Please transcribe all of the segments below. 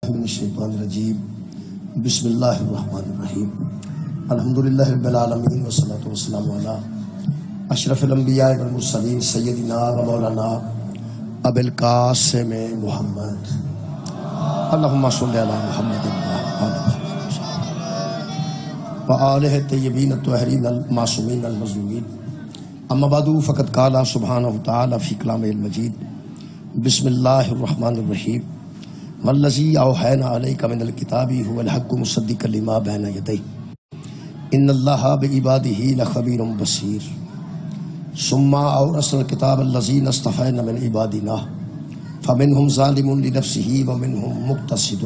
من الشیطان الرجیم بسم اللہ الرحمن الرحیم الحمدللہ رب العالمین والصلاة والسلام علی اشرف الانبیاء والمرسلین سیدنا و مولانا ابی القاسم محمد اللہم صلی علی محمد و آلہ الطیبین الطاہرین المعصومین المظلومین اما بعد فقد قال سبحانہ تعالی فی کلامہ المجید بسم اللہ الرحمن الرحیم والذی اوحینا الیک من الکتاب هو الحق مصدقا لما بین یدیہ ان اللہ بعبادہ لخبیر بصیر ثم اورثنا الکتاب الذین اصطفینا من عبادنا فمنهم ظالم لنفسه ومنهم مقتصد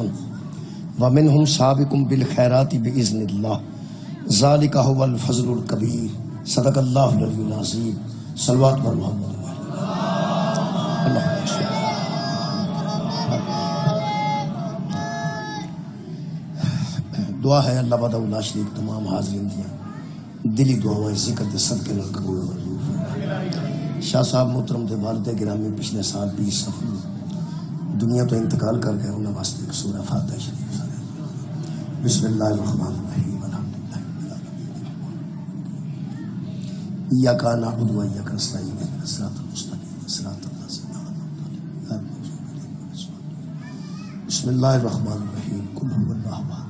ومنهم سابق بالخیرات باذن اللہ ذلک هو الفضل الکبیر صدق اللہ العلی العظیم صلوات بر محمد اللہ دعا ہے اللہ وحدہ لا شریک تمام حاضرین دیا دلی دعائیں ذکر دے صدقے نال قبول و منظور فرمائے۔ شاہ صاحب محترم دے والد گرامی پچھلے سال 20 سفر دنیا تو انتقال کر گئے، انہاں واسطے ایک سورہ فاتحہ شریف سنائیں۔ بسم اللہ الرحمن الرحیم الحمدللہ رب العالمین ایاک نعبد و ایاک نستعین اهدنا الصراط المستقیم صراط الذین انعمت علیہم بسم اللہ الرحمن الرحیم قل هو اللہ احد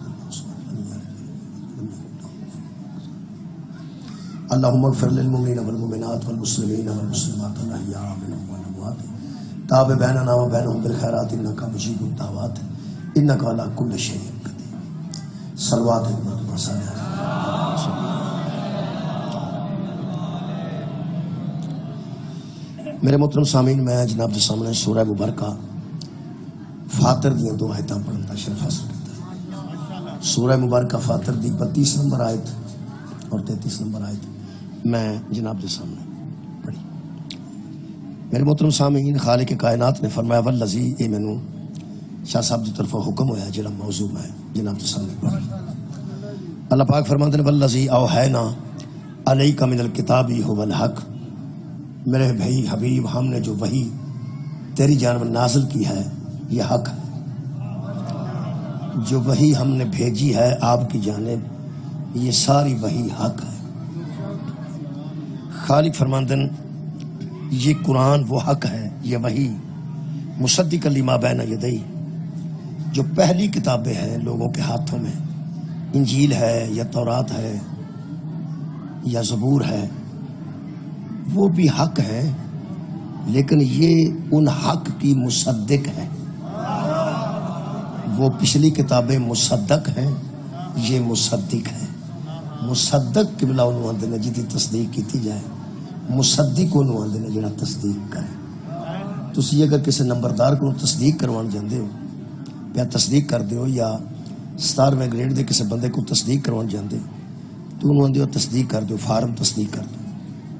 اللہم اغفر للمؤمنین والمؤمنات والمسلمین والمسلمات الاحیاء منهم والاموات تاب بیننا و بینہم بالخیرات انکا مجیب الدعوات انکا علی کل شیء قدیر صلوات و سلام۔ میرے محترم سامعین، میں جناب کے سامنے سورہ مبارکہ فاطر دیاں دو آیتاں پڑھن دا شرف حاصل کرتا ہے۔ سورہ مبارکہ فاطر دی 32 نمبر آیت اور 33 نمبر آیت میں جناب کے سامنے پڑھی۔ میرے محترم سامعین، خالق کائنات نے فرمایا والذی، اے مینوں شاہ صاحب کی طرف حکم ہوا ہے جڑا موضوع میں جناب کے سامنے پڑھی۔ اللہ پاک فرماتے ہیں والذی اوحینا الیک من الکتاب هو الحق، میرے بھائی حبیب ہم نے جو وحی تیری جانب نازل کی ہے یہ حق ہے، جو وحی ہم نے بھیجی ہے آپ کی جانب یہ ساری وحی حق ہے۔ خالق فرماتے ہیں یہ قرآن وہ حق ہے، یہ وحی مصدق لما بین یدیہ، جو پہلی کتابیں ہیں لوگوں کے ہاتھوں میں، انجیل ہے یا تورات ہے یا زبور ہے، وہ بھی حق ہے لیکن یہ ان حق کی مصدق ہے۔ وہ پچھلی کتابیں مصدق ہیں، یہ مصدق ہے۔ مصدق قبلہ انہوں آندے نے جدی تصدیق کیتی جائے، مصدق انہوں آندے نے جڑا تصدیق کرے۔ تسی اگر کسی نمبردار کو تصدیق کروان جاندے ہو یا تصدیق کر دے ہو یا 17ویں گریڈ دے کسی بندے کو تصدیق کروان جاندے تو انہوں آندے ہو تصدیق کر دو، فارم تصدیق کر دو،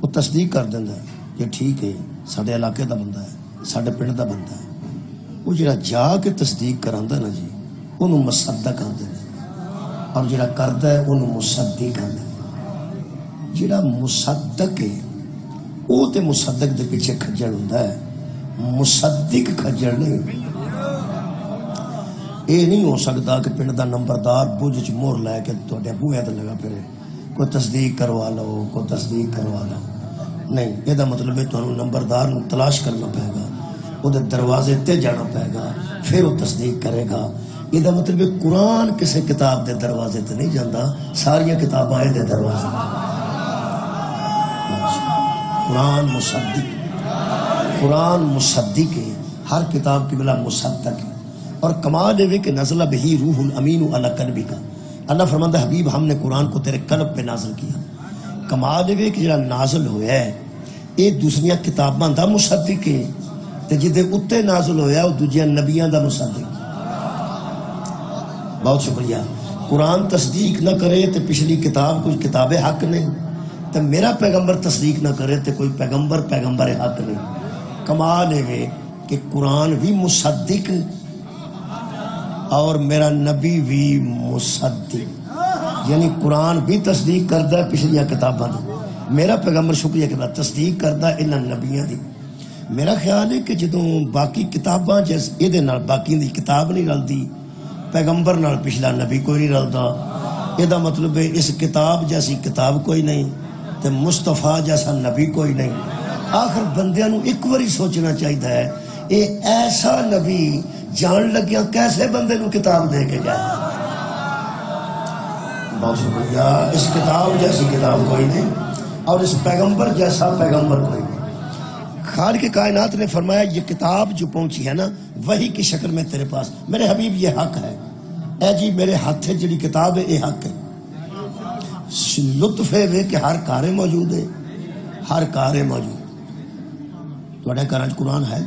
وہ تصدیق کر دینا ہے کہ ٹھیک ہے ساڈے علاقے دا بندہ ہے، ساڈے پنڈ دا بندہ ہے۔ وہ جڑا جا کے تصدیق کراندا نا جی انہوں مصدق آندے نے، اور جڑا کردا ہے انہوں مصدق آندے نے۔ جڑا مصدق ہے وہ تے مصدق دے پیچھے کھجل ہوندا ہے، مصدق کھجل نہیں۔ یہ نہیں ہو سکتا کہ پنڈ دا نمبردار بوجھ چ مور لے کے تواڈے بوہے تے لگا پھرے کوئی تصدیق کروا لو، کوئی تصدیق کروا لو، نہیں۔ یہ مطلب ہے تمہیں نمبردار نو تلاش کرنا پائے گا، وہ دروازے تے جانا پائے گا، پھر وہ تصدیق کرے گا۔ یہ مطلب ہے قرآن کسی کتاب دے دروازے تے نہیں جاندہ، ساری کتاباں دے دروازے۔ قرآن مصدق ہے، ہر کتاب کی بلا مصدق ہے۔ اور کمال ہے کہ نزل بہی روح الامین علی قلبک، اللہ فرماتا ہے حبیب ہم نے قرآن کو تیرے قلب پہ نازل کیا۔ کمال ہے کہ جڑا نازل ہویا ہے یہ دوسریاں کتاباں دا مصدق ہے، تے جدے اتے نازل ہویا وہ دوجیاں نبیاں دا مصدق۔ بہت شکریہ۔ قرآن تصدیق نہ کرے تو پچھلی کتاب کچھ کتاب حق نہیں، تو میرا پیغمبر تصدیق نہ کرے تو کوئی پیغمبر حق نہیں۔ کمال ہے کہ قرآن بھی مصدق اور میرا نبی بھی مصدق، یعنی قرآن بھی تصدیق کرتا ہے پچھلیاں کتاباں دی، میرا پیغمبر شکریہ کرتا تصدیق کرتا ہے انہاں نبیاں دی۔ میرا خیال ہے کہ جدوں باقی کتاباں جیسے یہ باقی دی کتاب نہیں رلتی پیغمبر نال پچھلا نبی کوئی نہیں رلدا. یہ مطلب ہے اس کتاب جیسی کتاب کوئی نہیں تے مصطفیٰ جیسا نبی کوئی نہیں. آخر بندیاں نو ایک باری سوچنا چاہیے ہے اے ایسا نبی جان لگیا کیسے بندے نو کتاب دے کے جائے. بہت شکریہ. اس کتاب جیسی کتاب کوئی نہیں اور اس پیغمبر جیسا پیغمبر کوئی نہیں. خالق کائنات نے فرمایا یہ کتاب جو پہنچی ہے نا وہی کی شکل میں تیرے پاس میرے حبیب یہ حق ہے. اے جی میرے ہاتھ ہے جڑی کتاب ہے یہ حق ہے. لطف ہے کہ ہر کارے موجود ہے, ہر کارے موجود. تھوڑے گھر قرآن ہے؟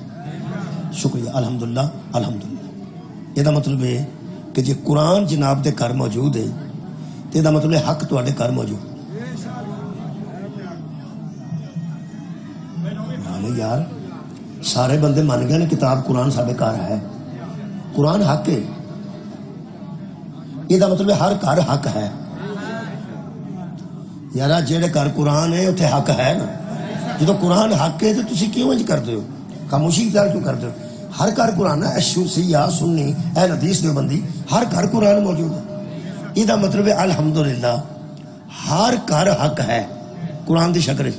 شکریہ الحمدللہ الحمدللہ. یہ مطلب ہے کہ جی قرآن جناب دے گھر موجود ہے تو یہ مطلب ہے حق تھوڑے گھر موجود. یار سارے بندے مان گئے کتاب قرآن سارے گھر ہے, قرآن حق ہے. یہ مطلب ہے ہر گھر حق ہے. یار جہے گھر قرآن ہے اتنے حق ہے نا. جب قرآن حق ہے تو تسی کیوں انج کرتے ہو, خاموشی اختیار کیوں کرتے ہو؟ ہر گھر قرآن ہے. سیاح سنی اہل حدیث دیوبندی ہر گھر قرآن موجود ہے. یہ مطلب ہے الحمدللہ ہر گھر حق ہے قرآن دی شکل.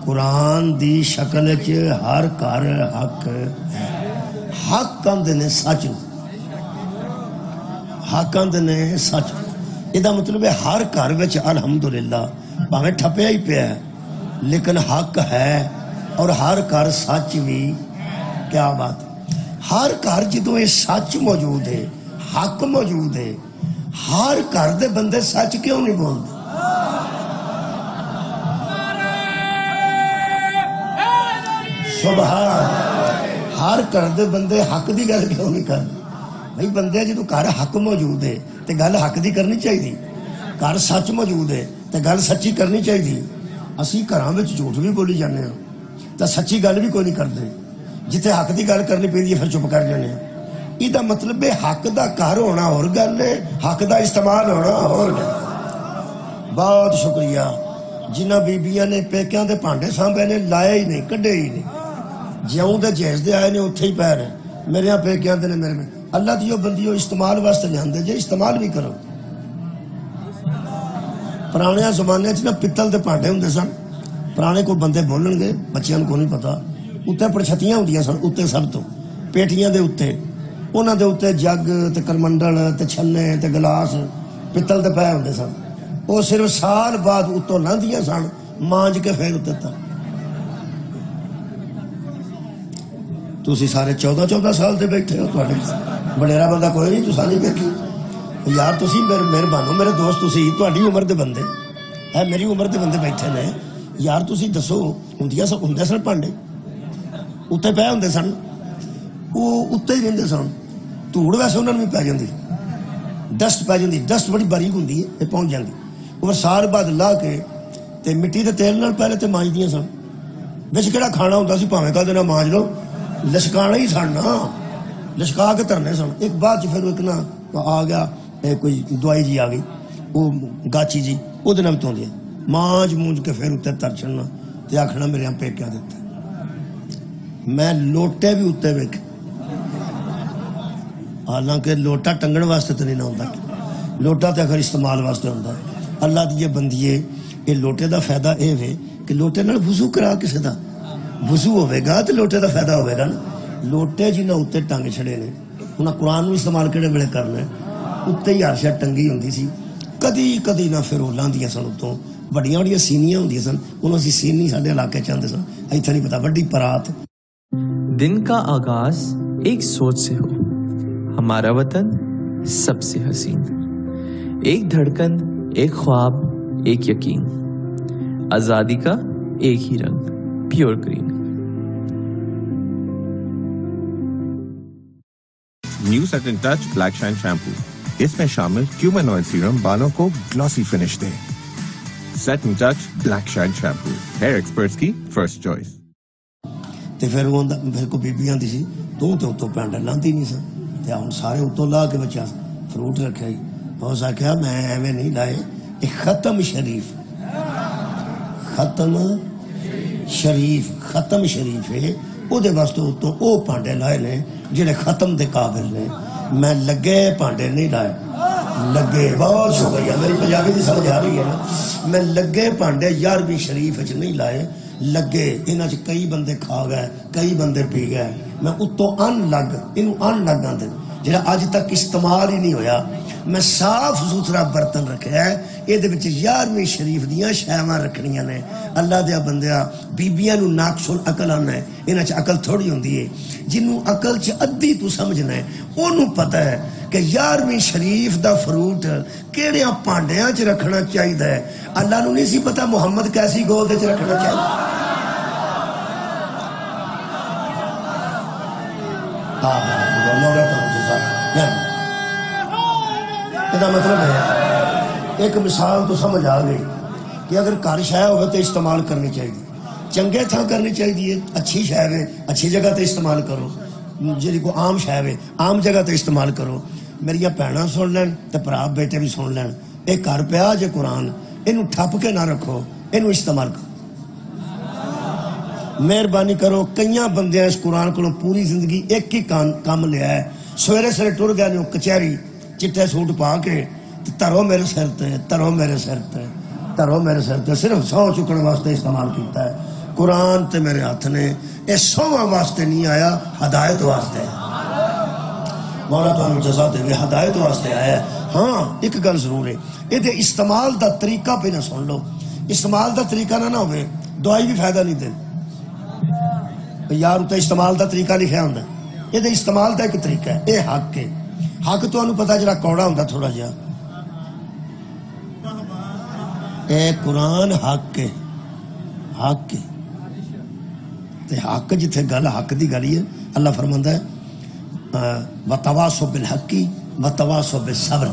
قرآن دی شکل ہر گھر حق ہے. حق آندے نے سچ, حق آندے نے سچ. یہ مطلب ہے ہر گھر وچ الحمدللہ بھاویں ٹھپیا ہی پیا ہے لیکن حق ہے اور ہر گھر سچ بھی. کیا بات ہے. ہر گھر جدوں یہ سچ موجود ہے حق موجود ہے ہر گھر دے بندے سچ کیوں نہیں بولتے؟ سبحان. ہر گھر دے بندے حق دی گل کیوں نہیں کرتے؟ بھائی بندے جدو گھر حق موجود ہے تے گل حق دی کرنی چاہیے. گھر سچ موجود ہے تے گل سچی کرنی چاہیے. اسی گھراں وچ جھوٹ بھی بولی جانے ہاں تے سچی گل بھی کوئی نہیں کرتے. جتھے حق دی گل کرنی پیندی ہے پھر چپ کر جانے ہاں. یہ مطلب ہے حق دا گھر ہونا اور گل ہے, حق دا استعمال ہونا اور گل. بہت شکریہ. جنہ بیبیاں نے پیکیاں دے پانڈے سانبے نے لائے ہی نہیں کڈے ہی نہیں, جیوں دے جہیز دے آئے نے اتھے ہی پیر ہیں. میرے یہاں پیکیاں دے نے میرے میں اللہ دیو بندیو استعمال واسطے لے آندے جے استعمال بھی کرو. پرانے زمانے نا پتل دے پانڈے ہوندے سن. پرانے کو بندے بولن گے بچیاں کو نہیں پتا. اتنے پرچھتیاں ہوندیاں سن اتنے سب تو پیٹیاں دے اتنے انہاں دے اتنے جگ تے کرمنڈل تے چھنے تے گلاس پتل دے پے ہوندے سن. وہ صرف سال بعد اتوں لاندیاں سن مانج کے پھر اتنے تک. تسی سارے 14 سال دے بیٹھے ہو. وڈیرا بندہ کوئی نہیں تسا نہیں بیٹھی. یار تسی مہربانو میرے دوست تسی تہاڈی عمر دے بندے ہے میری عمر دے بندے بیٹھے نے. یار تسی دسو ہوندے سن پانڈے اتنے پے ہوندے سن وہ اتنے ہی رہندے سن. دھوڑ ویسے انہوں نے بھی پی جاندی, ڈسٹ پی جاندی. ڈسٹ بڑی باریک ہوندی ہے یہ پہنچ جاندی. وہ سال بعد لا کے تے مٹی دے تیل نال پہلے تے مانجدیاں سن. وچ کہڑا کھانا ہوندا سی بھاویں کل دے نال مانج لو, لشکانا ہی سن نا, لشکا کے ترنے سن. ایک بعد پھر ایک نا آ گیا کوئی دوائی جی آ گئی وہ گاچی جی وہ دن تو دیا مانج مونج کے پھر اتنے تر چڑنا تے آخنا میرے یہاں پیکیا دیتا. میں لوٹے بھی اتنے ویک حالانکہ لوٹا ٹنگن واسطے تو نہیں نہ ہوتا, لوٹا تو اگر استعمال واسطے ہوتا. اللہ دیے بندیے یہ لوٹے دا فائدہ یہ ہے کہ لوٹے نال وضو کرا کسی دا وضو ہوئے گا تو لوٹے دا فائدہ ہوئے گا نا. لوٹے جنہ اتنے ٹنگ چھڑے نے انہیں قرآن استعمال کہڑے ویلے کرنا اتنے ہی ہر شاید ٹنگی ہوندی سی. کدی کدی نہ پھر وہ لاندیاں سن اتوں بڑیاں بڑیاں سینیاں ہوندیاں سن. انہوں اسی سینی سارے علاقے چاہتے سن ایتھے نہیں پتا وڈی پرات. دن کا آغاز ایک سوچ سے ہو. ہمارا وطن سب سے حسین. ایک دھڑکن, ایک خواب, ایک یقین. آزادی کا ایک ہی رنگ, pure green. New set in touch black shine shampoo. اس میں شامل کیومن آئل سیرم بالوں کو گلوسی فنش دے. Set in touch black shine shampoo, hair experts کی فرسٹ چوائس. تے پھر وہ پھر کو بیبی آندی سی تو تے اتوں پینڈ لاندی نہیں سن. تے ہن سارے اتوں لا کے بچہ فروٹ رکھا ہی. اس آخیا میں ایویں نہیں لائے, یہ ختم شریف, ختم شریف, ختم شریف ہے وہ واسطے اتوں وہ پانڈے لائے نے جڑے ختم دے قابل نے. میں لگے پانڈے نہیں لائے. لگے بہت شکریہ, میری پنجابی کی سمجھ آ رہی ہے نا. میں لگے پانڈے 11ویں شریف چ نہیں لائے. لگے انہاں چ کئی بندے کھا گئے, کئی بندے پی گئے. میں اتوں ان لگ آندے جڑا اج تک استعمال ہی نہیں ہویا. میں صاف ستھرا برتن رکھا ہے. یہ 11ویں شریف دیاں شیواں رکھنیاں نے. اللہ دیا بندیا بیبیاں نو ناقص العقل آنا ہے. انہاں چ عقل تھوڑی ہوندی ہے. جنوں عقل چ ادھی تو سمجھنا ہے اونوں پتہ ہے کہ 11ویں شریف دا فروٹ کیڑے پانڈیاں چ رکھنا چاہیے. اللہ نو نہیں سی پتہ محمد کیسی گود چ رکھنا چاہیے. مطلب ہے ایک مثال تو سمجھ آ گئی کہ اگر گھر شے ہوئے تو استعمال کرنی چاہیے. چنگے تھاں کرنی چاہیے. اچھی شے ہے اچھی جگہ تے استعمال کرو. جی کو عام شے ہے عام جگہ تے استعمال کرو. میری بھੈਣਾں سن لین تے بھرا بیٹے بھی سن لین. یہ گھر پیا جے قرآن, اینو ٹھپ کے نہ رکھو, اینو استعمال کرو. مہربانی کرو. کئیاں بندے اس قرآن کو پوری زندگی ایک ہی کام لیا ہے. سویرے سویرے ٹر گیا کچہری چٹے سوٹ پا کے ترو میرے سر تے, ترو میرے سر تے, ترو میرے سر تے. صرف سو چکن واسطے استعمال کیتا ہے. قرآن تے میرے ہاتھ نے یہ سواں واسطے نہیں آیا, ہدایت واسطے. مولا تمہیں جزا دے, ہدایت واسطے آیا ہے. ہاں ایک گل ضرور ہے, یہ استعمال دا طریقہ پہ نہ سن لو. استعمال دا طریقہ نہ ہوئے دوائی بھی فائدہ نہیں دے. یار اتنے استعمال دا طریقہ لکھا ہوتا ہے. یہ استعمال دا ایک طریقہ ہے. یہ حق ہے. حق تو انہوں پتا جڑا کوڑا ہوتا تھوڑا جہا. اے قرآن حق ہے, حق ہے. تے حق جتھے گل حق دی گلی ہے. اللہ فرماندا ہے وَتَوَاصَوْا بِالْحَقِّ وَتَوَاصَوْا بِالصَّبْرِ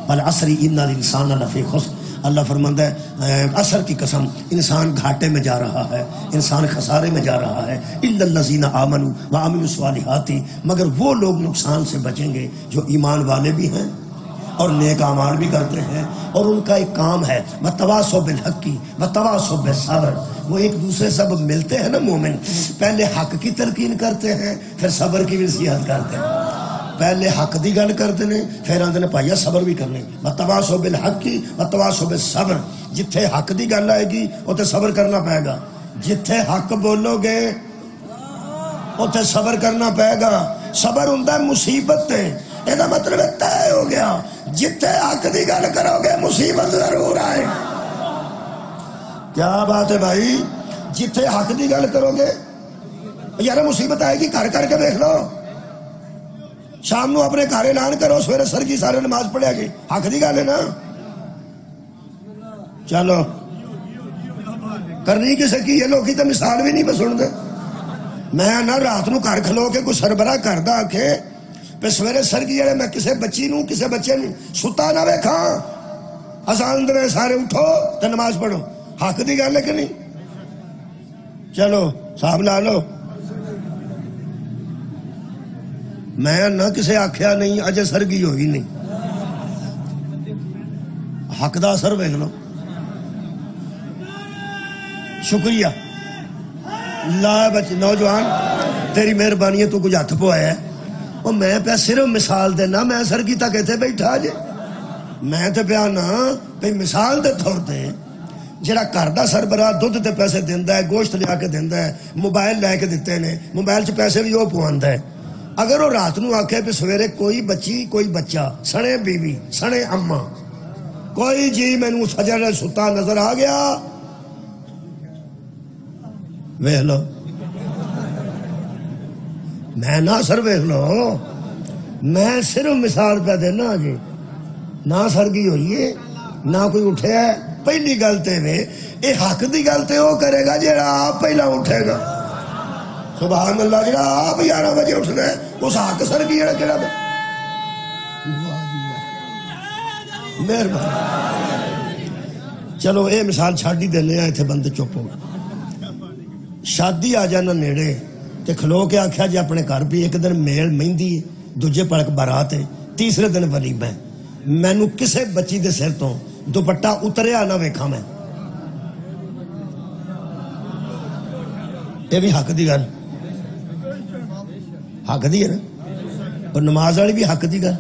وَالْعَصْرِ إِنَّ الْإِنسَانَ لَفِي خُسْرٍ. اللہ فرماندا ہے عصر کی قسم, انسان گھاٹے میں جا رہا ہے, انسان خسارے میں جا رہا ہے. إِلَّا الَّذِينَ آمَنُوا وَعَمِلُوا الصَّالِحَاتِ, مگر وہ لوگ نقصان سے بچیں گے جو ایمان والے بھی ہیں اور نیک اعمال بھی کرتے ہیں. اور ان کا ایک کام ہے وَتَوَاصَوْا بِالْحَقِّ وَتَوَاصَوْا بِالصَّبْرِ. وہ ایک دوسرے سب ملتے ہیں نا مومن, پہلے حق کی تلقین کرتے ہیں پھر صبر کی نصیحت کرتے ہیں. پہلے حق دی گل کرتے ہیں پھر آندے نے بھائیا صبر بھی کرنے. وَتَوَاصَوْا بِالْحَقِّ وَتَوَاصَوْا بِالصَّبْرِ. جتھے حق دی گل آئے گی اوتے صبر کرنا پائے گا. جتھے حق بولو گے اوتے صبر کرنا پائے گا. صبر ہوندا ہے مصیبت تے, یہ مطلب طے ہو گیا جتھے حق دی گل کرو گے مصیبت ضرور آئے. کیا بات ہے بھائی, جتھے حق دی گل کرو گے یار مصیبت آئے گی. کر کر کے دیکھ لو. شام نو اپنے گھر اعلان کرو سویرے سر کی سارے نماز پڑھیا گی. حق دی گل ہے نا. چلو کرنی کسے کی ہے, لوگ تو مثال بھی نہیں سن دے. میں نہ رات نو گھر کھلو کے کوئی سربراہ کردا آکھے پہ سویرے سر کی جڑے میں کسے بچی نو کسے بچے نو ستا نہ ویکھاں, اذان دے سارے اٹھو تے نماز پڑھو. حق دی گل ہے کہ نہیں؟ چلو صاحب لا لو. میں نہ کسے آکھیا نہیں اجے سرگی ہوئی نہیں. حق دا اثر ویکھ لو. شکریہ لا بچ نوجوان تیری مہربانی ہے, تو کچھ ہاتھ پوایا ہے. اور میں پہ صرف مثال دینا, میں سرگی تک ایتھے بیٹھا جے. میں تے پیا نا بھئی مثال دے طور تے جڑا گھر دا سربراہ دودھ تے پیسے دیندا ہے, گوشت لیا کے دیندا ہے, موبائل لے کے دتے نے, موبائل چ پیسے بھی وہ پواندا ہے. اگر وہ رات نو آکھے پہ سویرے کوئی بچی کوئی بچہ سنے بیوی سنے اماں کوئی جی مینوں سجر ستا نظر آ گیا, ویکھ لو. میں نہ سر ویکھ لو, میں صرف مثال پہ دینا جی. نہ سرگی ہوئی ہے نہ کوئی اٹھے ہے. پہلی گل تے وے اے حق دی گل تے وہ کرے گا جڑا آپ پہلا اٹھے گا. سبحان اللہ, جڑا آپ 11 بجے اٹھنا ہے اس حق سرگی جڑا کیڑا مہربانی. چلو اے مثال چھڈ ہی دینے ہیں, ایتھے بندے چپ ہو گئے. شادی آ جانا نیڑے تے کھلو کے آکھیا جی اپنے گھر بھی ایک دن میل مہندی دوجے پڑک بارات ہے, تیسرے دن ولیمہ ہے. مینوں کسے بچی دے سر تو دوپٹہ اتریا نہ ویکھاں میں. یہ بھی حق دی گل. حق دی ہے نا. اور نماز والی بھی حق دی گل.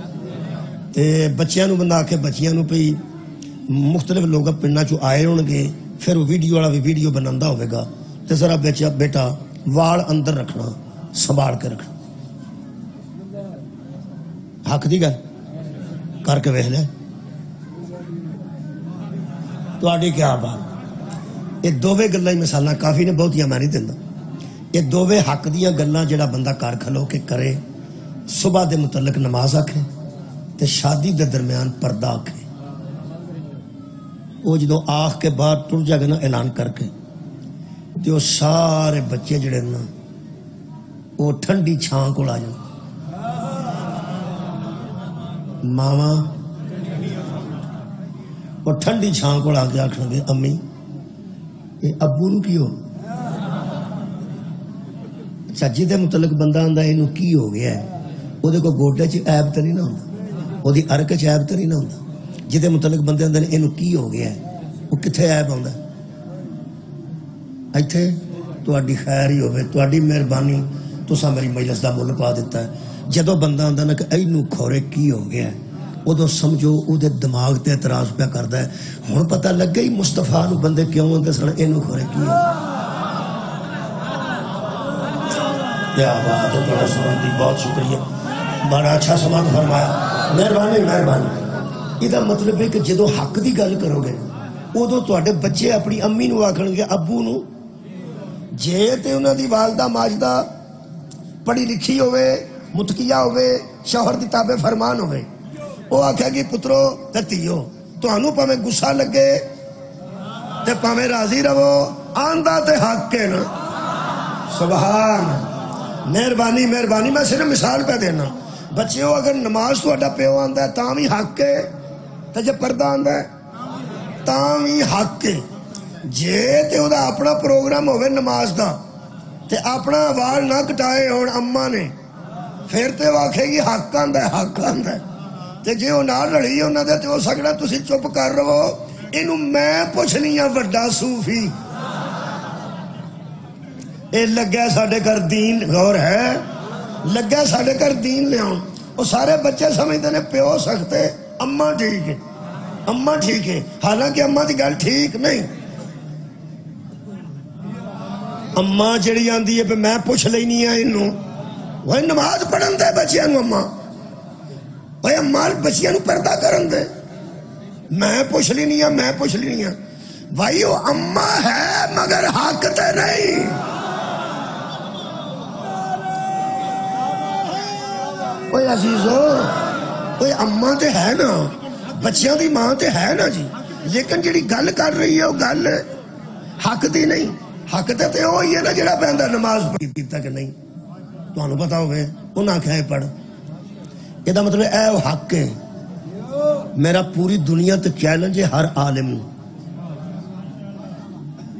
تے بچیاں نو بندہ آکھے بچیاں نو پئی مختلف لوگ پنڈاں چوں آئے ہون گے, پھر وہ ویڈیو والا بھی ویڈیو بناندا ہوئے گا, تے ذرا بیٹا وال اندر رکھنا, سنبھال کے رکھنا. حق دی گل کر کے ویکھ لے تہاڈی کیا بات. یہ دوویں گلاں مثالاں کافی نے, بہتیاں میں نہیں دیندا. یہ دوویں حق دیاں گلاں جڑا بندہ گھر کھلو کے کرے, صبح دے متعلق نماز آکھے تے شادی دے درمیان پردہ آکھے. وہ جدو آخ کے بعد ٹر جائے گا نا اعلان کر کے, تے وہ سارے بچے جڑے نا وہ ٹھنڈی چھان کو آ جان. ماواں وہ ٹھنڈی چھان کو آ کے آخر گے امی یہ ابو نو کی ہو. اچھا جہدے متعلق بندہ آندا یہ کی ہو گیا ہے, وہ گوڈے چ عیب تو نہیں نہ ہوندا, وہ ارک چ عیب تو نہیں نہ ہوندا. جہدے متعلق بندے آندے یہ کی ہو گیا ہے, وہ کتنے عیب آندا ہے؟ ایتھے تہاڈی خیر ہی ہوے, تہاڈی مہربانی, تساں میری مجلس دا مل پا دیتا ہے. جدو بندہ آندا نا کہ اینو کھورے کی ہو گیا ہے, ادو سمجھو او دے دماغ تے اعتراض پہ کردا ہے. ہن پتہ لگ گئی مصطفیٰ نو بندے کیوں آندے سن اینو کھورے کی ہو. کیا بات ہے, تھوڑا سمجھ دی, بہت شکریہ, بڑا اچھا سماعت فرمایا, مہربانی. یہ مطلب ہے کہ جدو حق دی گل کرو گے ادو تواڈے بچے اپنی امی نو آکھن گے ابو نو, جے تے انہاں دی والدہ ماجدہ پڑھی لکھی ہوئے, متقیہ ہوئے, شوہر دی تابع فرمان ہوئے, وہ آکھے گی پترو تے تیو تہانوں پاویں گسا لگے تے پاویں راضی رہو, آندا تے حق کے نا. سبحان, مہربانی. میں صرف مثال پہ دینا. بچیو اگر نماز تہاڈا پیو آندا ہے تاں وی حق کے, تے جے پردہ آندا ہے تاں وی حق کے. جے تے او دا اپنا پروگرام ہوئے نماز دا تے اپنا وال نہ کٹائے ہون اما نے, پھر تے وہ آکھے گی حق آندا ہے. تے جے وہ نہ رلی انہاں دے تے ہو سکدا تسی چپ کر رہو, اینو میں پوچھنی ہاں وڈا صوفی. اے لگا ساڈے گھر دین, غور ہے, لگا ساڈے گھر دین لے آن. وہ سارے بچے سمجھتے ہیں پیو سکتے, اما ٹھیک ہے, حالانکہ اما دی گل ٹھیک نہیں. اما جڑی آندی ہے میں پوچھ لینی ہے انہوں, وہ نماز پڑھن دے بچیاں نو, اما وہ اما بچیاں نو پردہ کرن دے, میں پوچھ لینی ہے. بھائی وہ اما ہے مگر حق تے نہیں. اوے عزیزو, اوے اما تے ہے نا, بچیاں دی ماں تے ہے نا جی, لیکن جڑی گل کر رہی ہے وہ گل حق دی نہیں. حق تے وہی ہے نا جڑا پہندا نماز پڑھتا کہ نہیں. تانوں پتہ ہوے انہاں آکھیا پڑھ, یہ مطلب اے وہ حق ہے. میرا پوری دنیا تے چیلنج ہے ہر عالم نو,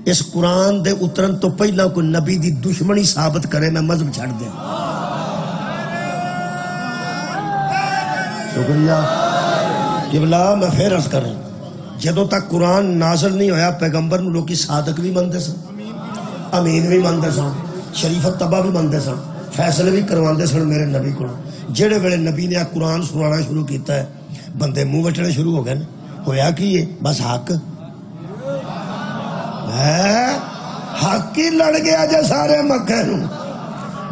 اس قرآن دے اترن تو پہلا کوئی نبی دی دشمنی ثابت کرے, میں مذہب چھڑ دیں. شکریہ قبلہ. میں پھر عرض کروں, جدوں تک قرآن نازل نہیں ہویا پیغمبر نو لوکی صادق بھی مندے سن, امین بھی مندے سن, شریف الطبع بھی مندے سن, فیصلے بھی کرواندے سن میرے نبی کو. جڑے ویلے نبی نے قرآن سنانا شروع کیتا ہے بندے منہ وٹنے شروع ہو گئے. ہویا کی ہے بس حق ہے, حق ہی لڑ گیا جے سارے مکے نو.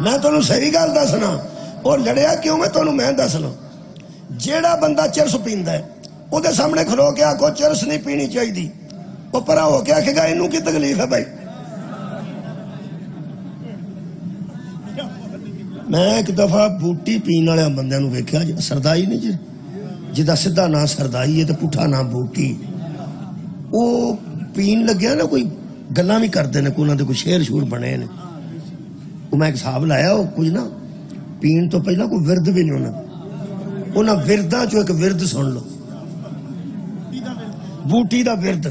میں تانوں صحیح گل دسنا, اور لڑیا کیوں میں دسنا. جیڑا بندہ چرس پیندا ہے او دے سامنے کھلو کے آکھو چرس نہیں پینی چاہیے, وہ پرا ہو کے آکھے گا اینوں کی تکلیف ہے بھائی. میں ایک دفعہ بوٹی پین والے بندے نو ویکھیا, سردائی نہیں جی, جدا سیدھا نام سردائی ہے تے پٹھا نام بوٹی. وہ پین لگیا نا, کوئی گلاں بھی کردے نے, کوئی انہاں دے کوئی شعر شور بنے نے. وہ میں ایک حساب لایا, وہ کچھ نا پین تو پہلا کوئی ورد بھی نہیں ہونا. انہاں ورداں چو ایک ورد سن لو, بوٹی دا ورد.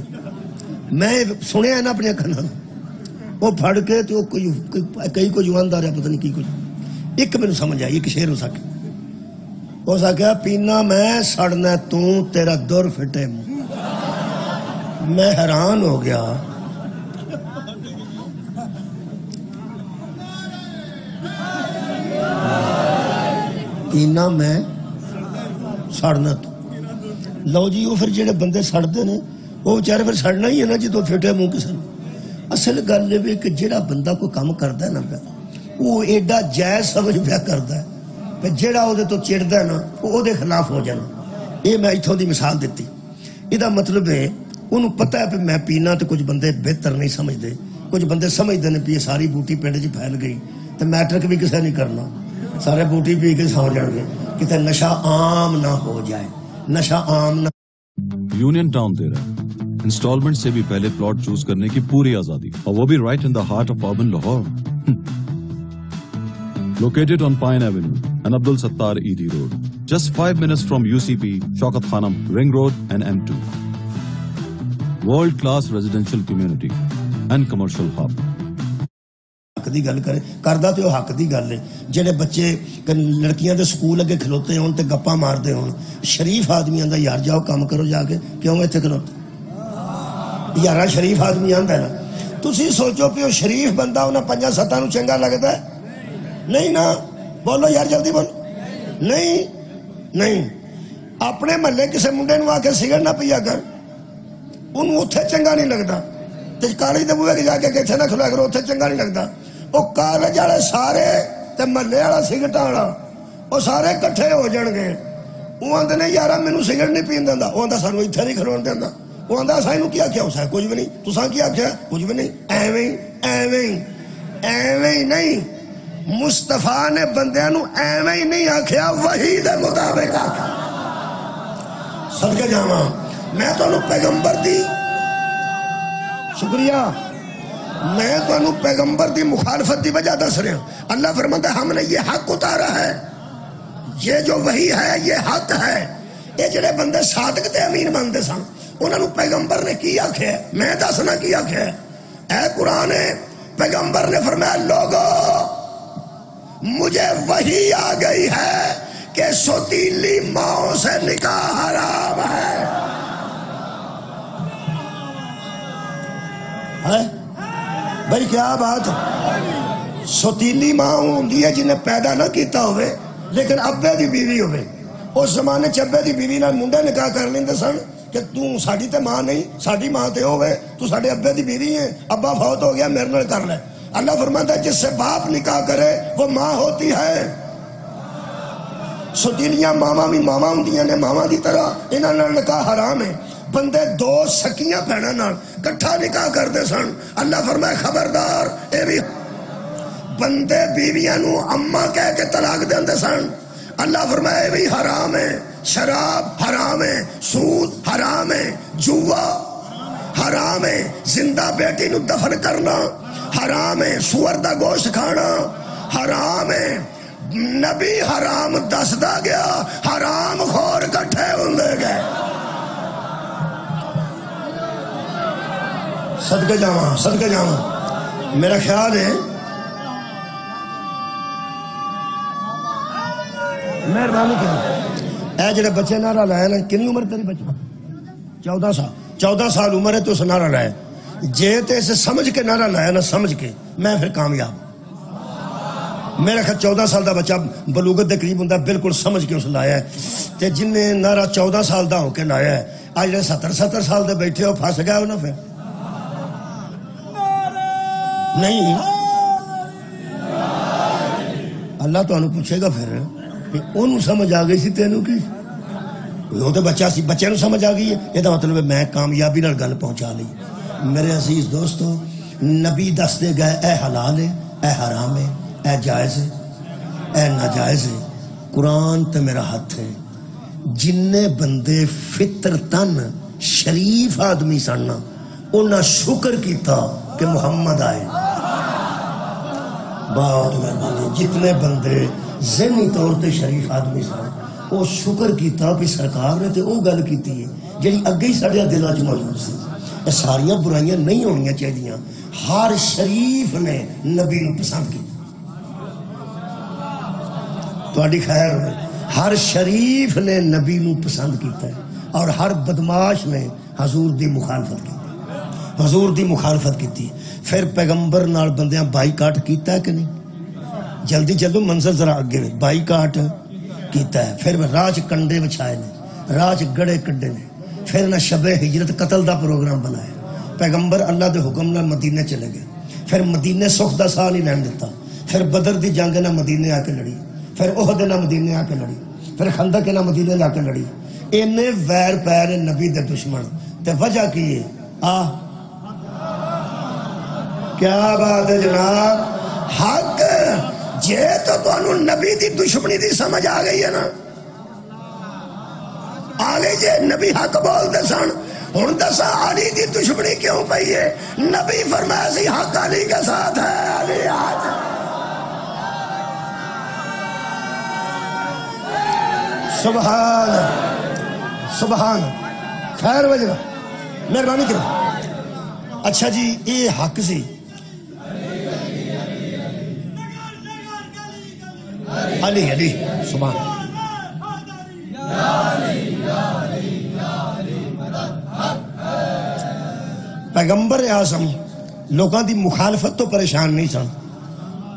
میں سنیا ہے نا اپنے کھانا, وہ پھڑ کے تو کئی کو جوان دا رہا پتہ نہیں کی کچھ. ایک میں سمجھ آئی, ایک شعر ہو سکے, ہو سکیا پینا میں سڑنا تیرا دور فٹے. میں حیران ہو گیا, پینا میں سڑنا تو لو جی وہ پھر جڑے بندے سڑتے ہیں وہ بیچارے پھر سڑنا ہی ہے نا جدو پھٹے منہ کسی اصل گل یہ کہ جڑا بندہ کوئی کام کرتا ہے نا پیا وہ ایڈا جائز سمجھ پیا کرتا ہے کہ جڑا وہ تو چڑھتا ہے نا وہ خلاف ہو جانا. یہ میں اتوں کی مثال دیتی. یہ مطلب ہے انہوں پتہ ہے کہ میں پینا تو کچھ بندے بہتر نہیں سمجھتے, کچھ بندے سمجھتے ہیں کہ یہ ساری بوٹی پنڈ چ پھیل گئی تو میٹرک بھی کسے نہیں کرنا, سارے بوٹی پی کے سو جان گے کتنے نشہ عام نہ ہو جائے, نشہ عام نہ. یونین ٹاؤن دے رہا ہے انسٹالمنٹ سے بھی پہلے پلاٹ چوز کرنے کی پوری آزادی, اور وہ بھی right in the heart of urban Lahore. Located on Pine Avenue and Abdul Sattar ED Road, just 5 minutes from UCP, Shaukat Khanam, Ring Road and M2. World-class residential community and commercial hub. حق دی گل کرے کردا تے او حق دی گل ہے. جڑے بچے لڑکیاں دے school اگے کھلوتے ہون تے گپاں ماردے ہون, شریف آدمی آندا یار جاؤ کام کرو جا کے, کیوں ایتھے کھلوتے یارا شریف آدمی آندا ہے نا. تسی سوچو کہ او شریف بندہ انہاں 5-7 نوں چنگا لگدا ہے؟ نہیں نا, بولو یار جلدی بولو. نہیں اپنے محلے کسی منڈے نو آ کے سگریٹ نہ پیا کر, انہوں اتنے چنگا نہیں لگتا. کالج کے بوے کے جا کے اتنے نہ کھلوا کرو, اتنے چنگا نہیں لگتا. وہ کالج والے سارے تے محلے والا سگریٹ والا وہ سارے کٹھے ہو جان گے. وہ آدھے نے یار مینوں سگریٹ نہیں پین دینا, وہ آدھا سانو اتنے نہیں کھلون دینا. وہ آدھا اصا یہ کیا آخیا, اسا کچھ بھی نہیں. تساں کی آخیا, کچھ بھی نہیں. ایویں نہیں, مصطفیٰ نے بندیاں نو ایویں ہی نہیں آخیا, وحی دے مطابق آخیا. صدقے جاواں میں تو پیغمبر دی شکریہ, میں تو پیغمبر دی مخالفت دی وجہ دس رہا. اللہ فرماتا ہے ہم نے یہ حق اتارا ہے, یہ جو وحی ہے یہ حق ہے. یہ جڑے بندے صادق تے امین بنتے سن انہاں نو پیغمبر نے کی آخیا, میں دسنا کی آخیا. اے قرآن ہے, پیغمبر نے فرمایا لوگو مجھے وحی آ گئی ہے کہ سوتیلی ماؤں سے نکاح حرام ہے. بھائی کیا بات ہے, سوتیلی ماں ہوندی ہے جنہیں پیدا نہ کیتا ہوئے لیکن ابے دی بیوی ہوئے. اس زمانے چبے دی بیوی نال منڈے نکاح کر لیندے سن کہ تو ساڈی تے ماں نہیں, ساڈی ماں تے ہوئے, تو ساڈے ابے دی بیوی ہے, ابا فوت ہو گیا میرے نال کر لے. اللہ فرماتا ہے جس سے باپ نکاح کرے وہ ماں ہوتی ہے. سوتیلیاں ماما بھی ماما ہوندیاں نے ماما دی طرح, انہاں نال نکاح حرام ہے. بندے 2 سکیاں بہناں نال کٹھا نکاح کرتے سن. اللہ فرمایا خبردار, اے بھی بندے بیویاں نو اماں کہہ کے طلاق دیندے سن. اللہ فرمایا اے بھی حرام ہے. شراب حرام ہے, سود حرام ہے, جوا حرام ہے, زندہ بیٹی نو دفن کرنا حرام ہے, سور دا گوشت کھانا حرام ہے. نبی حرام دسدا گیا, حرام خور کٹھے ہوندے گئے. صدقے جاواں میرا خیال ہے مہربانی کریں. اے جڑے بچے نعرہ لائے نا, کنی عمر تیری بچہ؟ 14 سال عمر ہے تو اس نعرہ لائے. جے تے اسے سمجھ کے نعرہ لایا نا, سمجھ کے, میں پھر کامیاب. میرا خیال 14 سال دا بچہ بلوغت دے قریب ہوندا بالکل سمجھ کے اس لایا ہے. تے جن نے نعرہ 14 سال دا ہو کے لایا ہے, آج جڑے 70 سال دے بیٹھے ہو پھنس گئے ہو نا. پھر نہیں اللہ تو انہوں پوچھے گا پھر کہ انہوں سمجھ آ گئی سی تینوں کی, وہ تو بچہ سی, بچے نو سمجھ آ گئی ہے. یہ تو مطلب ہے میں کامیابی نال گل پہنچا لی. میرے عزیز دوستو, نبی دس دے گئے اے حلال ہے, اے حرام ہے, اے جائز ہے, اے ناجائز ہے. قرآن تے میرا ہاتھ ہے. جن بندے فطرتن شریف آدمی سننا انہاں شکر کیتا کہ محمد آئے. بہت مہربانی. جتنے بندے ذہنی طور تے شریف آدمی سن وہ شکر کیتا کہ سرکار نے تے وہ گل کیتی ہے جڑی اگے ہی ساڈے دلاں وچ موجود سی. یہ ساریاں برائیاں نہیں ہونیاں چاہیے. ہر شریف نے نبی نو پسند کیا. تہاڈی خیر ہوئے. ہر شریف نے نبی نو پسند کیتا ہے اور ہر بدماش نے حضور دی مخالفت کی. حضور دی مخالفت کی. پھر پیغمبر نال بندیاں بائی کاٹ کیتا ہے کہ نہیں؟ جلدی چلو منظر ذرا اگے. بائی کاٹ کیتا ہے. پھر راج کنڈے بچھائے نے, راج گڑے کڈے نے. پھر نہ شب ہجرت قتل دا پروگرام بنایا. پیغمبر اللہ دے حکم نہ مدینے چلے گئے. پھر مدینے سکھ دا ساہ نہیں لین دیتا. پھر بدر دی جنگ نہ مدینے آ کے لڑی, پھر احد نہ مدینے آ کے لڑی, پھر خندق نہ مدینے جا کے لڑی. اینے ویر پیر نبی دے دشمن. تے وجہ کی ہے؟ کیا بات ہے جناب, حق. جے تو تانوں نبی دی دشمنی دی سمجھ آ گئی ہے نا, آ گئی جے نبی حق بول دے سن. ہن دسا علی دی دشمنی کیوں پئی ہے؟ نبی فرمایا سی حق علی کے ساتھ ہے. علی حق. سبحان سبحان. خیر وجہ مہربانی کرو. اچھا جی یہ حق سی. علی علی سبحان. پیغمبر اعظم لوگاں دی مخالفت تو پریشان نہیں سن.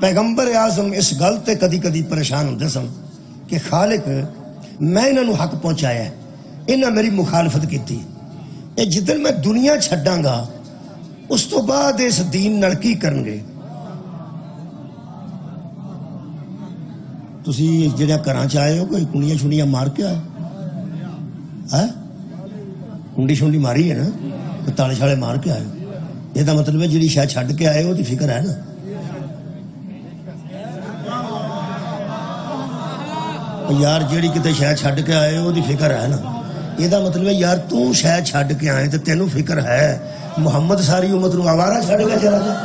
پیغمبر اعظم اس گل تے کدی کدی پریشان ہوندے سن کہ خالق میں انہاں نو حق پہنچایا ہے, انہاں میری مخالفت کیتی. اے جدن میں دنیا چھڈاں گا اس تو بعد اس دین نال کی کرن گے؟ تسی جڑا گھراں چ آئے ہو کوئی کنڈیاں چھنڈیاں مار کے آئے؟ کنڈی شنڈی ماری ہے نا, تالے شالے مار کے آئے. یہ مطلب ہے جڑی شاید چھڈ کے آئے ہو دی فکر ہے نا. یار جیڑی کتے شاید چھڈ کے آئے ہو دی فکر ہے نا. یہ مطلب ہے یار تو شاید چھڈ کے آئے تو تینوں فکر ہے محمد ساری امت نو آوارہ چھڈ کے چلا جائے.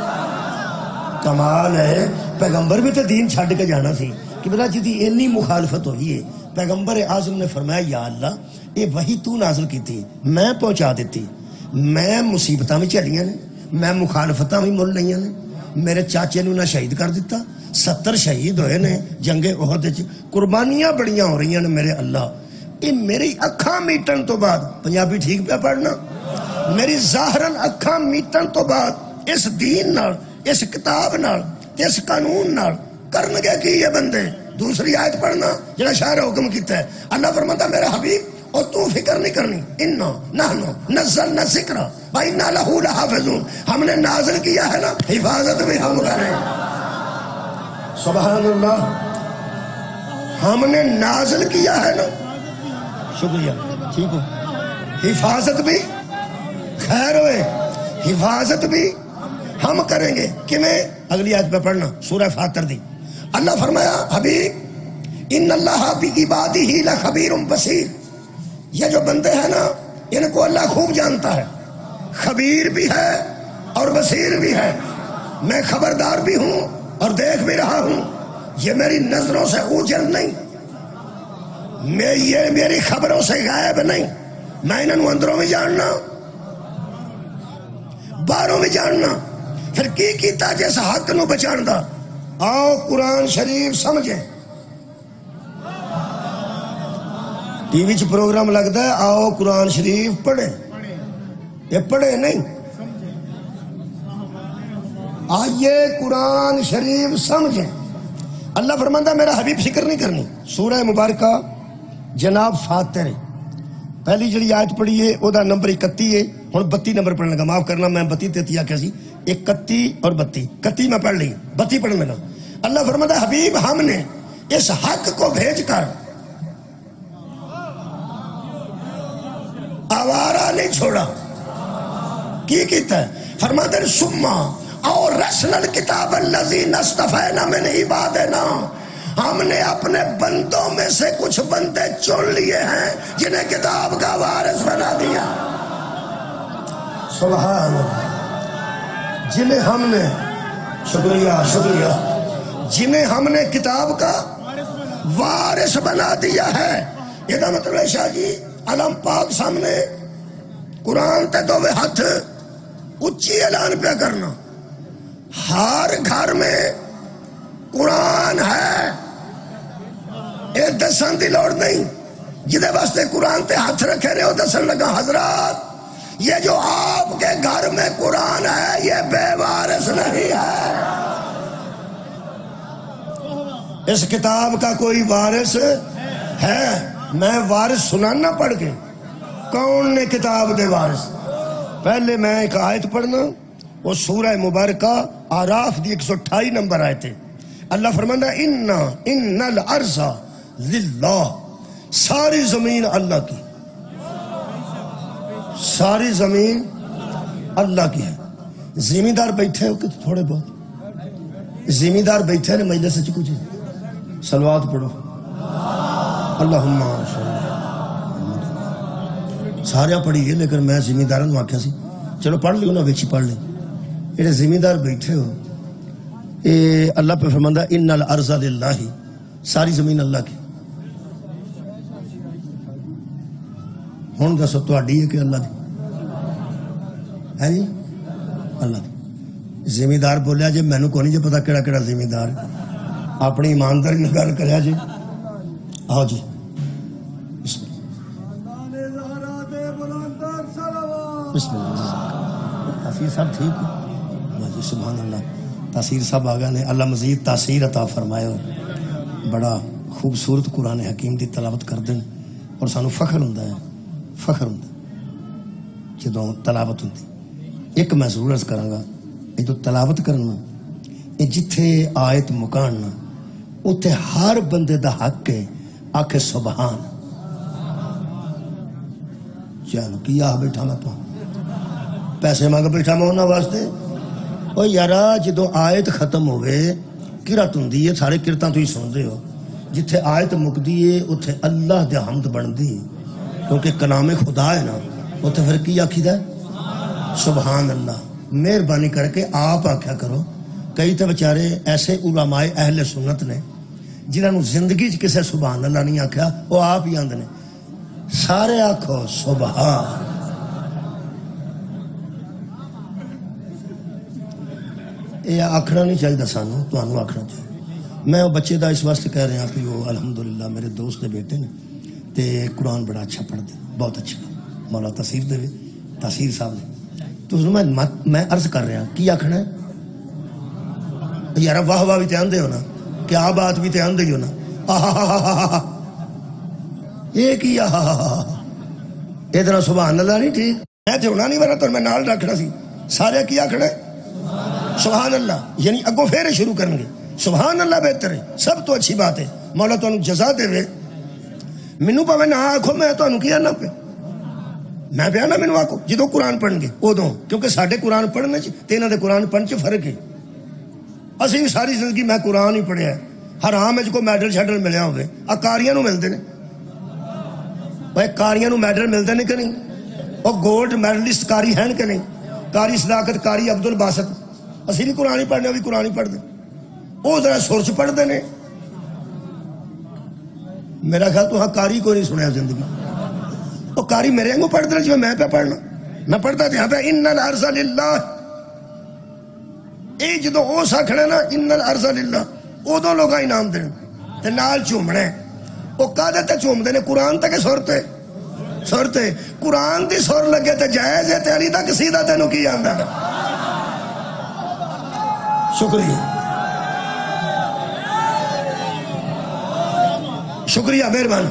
کمال ہے. پیغمبر بھی تو دین چھڈ کے جانا سی کہ بلا جی اینی مخالفت ہوئی ہے. پیغمبر اعظم نے فرمایا یا اللہ یہ وحی تو نازل کیتی, میں پہنچا دیتی. میں مصیبتاں بھی چلیاں نے, میں مخالفتاں بھی مل لئیاں نے. میرے چاچے نو نہ شہید کر دیتا, 70 شہید ہوئے نے جنگ احد وچ. قربانیاں بڑیاں ہو رہی ہیں میرے اللہ. یہ میری اکھاں میٹن تو بعد, پنجابی ٹھیک پہ پڑھنا, میری ظاہراً اکھاں میٹن تو بعد اس دین نال, اس کتاب نال, اس قانون نال کرنگے کی یہ بندے. دوسری آیت پڑھنا جڑا شاعر حکم کیتا ہے. اللہ فرماتا میرا حبیب اور تو فکر نہیں کرنی, انا نحنو نزلنا ذکر و انا لہو لحافظون. ہم نے نازل کیا ہے نا, حفاظت بھی ہم کریں. سبحان اللہ. ہم نے نازل کیا ہے نا, شکریہ, ٹھیک ہو. حفاظت بھی خیر ہوئے, حفاظت بھی ہم کریں گے. کیویں؟ اگلی آیت پہ پڑھنا سورہ فاتر دی. اللہ فرمایا حبیب ان اللہ بعبادہ لخبیر بصیر. یہ جو بندے ہیں نا ان کو اللہ خوب جانتا ہے, خبیر بھی ہے اور بصیر بھی ہے. میں خبردار بھی ہوں اور دیکھ بھی رہا ہوں. یہ میری نظروں سے اوجھل نہیں, یہ میری خبروں سے غائب نہیں. میں انہوں اندروں بھی جاننا باہروں بھی جاننا. پھر کی کیتا جیس حق نو بچان دا. آؤ قرآن شریف سمجھے. ٹی وی چ پروگرام لگتا ہے آؤ قرآن شریف پڑھے, یہ پڑھے نہیں. آئیے قرآن شریف سمجھیں. اللہ فرماتا میرا حبیب فکر نہیں کرنی. سورہ مبارکہ جناب فاتر, پہلی جڑی آیت پڑھی ہے او دا نمبر 31 ہے. ہن 32 نمبر پڑھنے لگا, معاف کرنا میں 32 33 آکھیا سی, 31 اور 32. 31 میں پڑھ لی, 32 پڑھنے لگا. اللہ فرماتا حبیب ہم نے اس حق کو بھیج کر آوارہ نہیں چھوڑا. کی کیتا ہے؟ فرماتا ہے سما اور رسل الکتاب الذین اصطفینا من عبادنا. ہم نے اپنے بندوں میں سے کچھ بندے چن لیے ہیں جنہیں کتاب کا وارث بنا دیا. سبحان اللہ. جنہیں ہم نے, شکریہ شکریہ, جنہیں ہم نے کتاب کا وارث بنا دیا ہے. یہ دا مطلب ہے شاہ جی علم پاک سامنے قرآن تے دوے ہاتھ اچھی اعلان پہ کرنا. ہر گھر میں قرآن ہے, یہ دسن دی لوڑ نہیں. جدے واسطے قرآن تے ہاتھ رکھے رہے ہو دسن لگا حضرات یہ جو آپ کے گھر میں قرآن ہے یہ بے وارث نہیں ہے. اس کتاب کا کوئی وارث ہے میں وارث سنانا پڑھ کے کون نے کتاب دے وارث پہلے میں ایک آیت پڑھنا وہ سورہ مبارکہ آراف دی 128 نمبر آیت ہے اللہ فرمانا ان الارض للہ ساری زمین اللہ کی ساری زمین اللہ کی ہے زمیندار بیٹھے ہو کہ تھوڑے بہت زمیندار بیٹھے نے مجلس سے کچھ صلوات پڑھو اللہم سارے پڑھی ہے لیکن میں زمیندار نو آکھیا سی چلو پڑھ لیو نا ویچی پڑھ لیں یہ زمیندار بیٹھے ہو اے اللہ پہ فرماندہ ان الارض للہ ساری زمین اللہ کی ہون دسو تو اڈی ہے کہ اللہ دی ہے جی اللہ دی زمیندار بولیا جی میں نے کو نہیں جی پتا کیڑا کیڑا زمیندار اپنی ایمانداری نہ گل کریا جی آؤ جی بسم اللہ تاثیر صاحب ٹھیک ہے جی سبحان اللہ تاثیر صاحب آگا نے اللہ مزید تاثیر عطا فرمائے بڑا خوبصورت قرآن حکیم دی تلاوت کر دیں اور سانو فخر ہوندا ہے فخر ہوندا جدوں تلاوت ہوندی ایک میں ضرور عرض کراں گا یہ جو تلاوت کرنا یہ جتھے آیت مکاننا اتھے ہر بندے دا حق ہے آکھے سبحان چلو کیا بیٹھا میں تو پیسے مانگا بیٹھا میں ہونا واسطے او یارا جدو آیت ختم ہوئے کرت ہوندی ہے سارے کرتاں تو ہی سن دے ہو جتھے آیت مکدی ہے اتھے اللہ دے حمد بندی کیونکہ کلام خدا ہے نا اتھے پھر کی آکھی دا سبحان اللہ مہربانی کر کے آپ آکھیا کرو کئی تو بچارے ایسے علماء اہل سنت نے جنہوں نے زندگی کسے سبحان اللہ نہیں آکھیا وہ آپ ہی آندے نے سارے آکھو سبحان یہ آکھنا نہیں چاہیے سانو تو آنو آکھنا چاہیے میں وہ بچے دا اس واسطے کہہ رہا کہ وہ الحمدللہ میرے دوست دے بیٹے نے تے قرآن بڑا اچھا پڑھ دے بہت اچھا مولا تاثیر دے تاثیر صاحب نے تو میں عرض کر رہا کی آکھنا ہے یار واہ واہ بھی تے آندے ہو نا کیا بات بھی تے آندے ہو نا یہ کی یہ طرح سبحان اللہ نہیں ٹھیک میں تے ہونا نہیں ورنہ تو میں نال رکھنا سی سارے کی آکھنا ہے سبحان اللہ یعنی اگو پھیرے شروع کریں گے سبحان اللہ بہتر ہے سب تو اچھی بات ہے مولا تو جزا دے وے منو پاوے نہ آکھو میں تو کیا نہ پہ میں پیا نا مینوں آکھو جدو قرآن پڑھن گے ادوں کیونکہ ساڈے قرآن پڑھنے تے انہاں دے قرآن پڑھن چ فرق ہے اسی ساری زندگی میں قرآن ہی پڑھیا ہے حرام وچ کوئی میڈل شیڈل ملیا ہوے آ کاریاں نو ملدے نے بھائی کاریاں نو میڈل ملدے نے کہ نہیں او گولڈ میڈلسٹ کاری ہیں کہ نہیں کاری صداقت کاری عبد الباسط اسی بھی قرآن ہی پڑھنے وہ بھی قرآن ہی پڑھتے وہ ذرا سرچ پڑھتے ہیں میرا خیال تو ہاں کاری کو نہیں سنیا زندگی وہ کاری میرے انگوں پڑھتے ہیں جو میں پہ پڑھنا میں پڑھتا تھا یہاں پہ ان الارض للہ اے جدو او ساکھنا نا ان الارض للہ ادو لوگ انعام دیں تے نال چومنے وہ کہتے تے چومتے نے قرآن تک سرتے سرتے قرآن دی سر لگے تے جائز ہے تے علی تک سیدھا تینوں کی آندا ہے شکریہ شکریہ مہربانی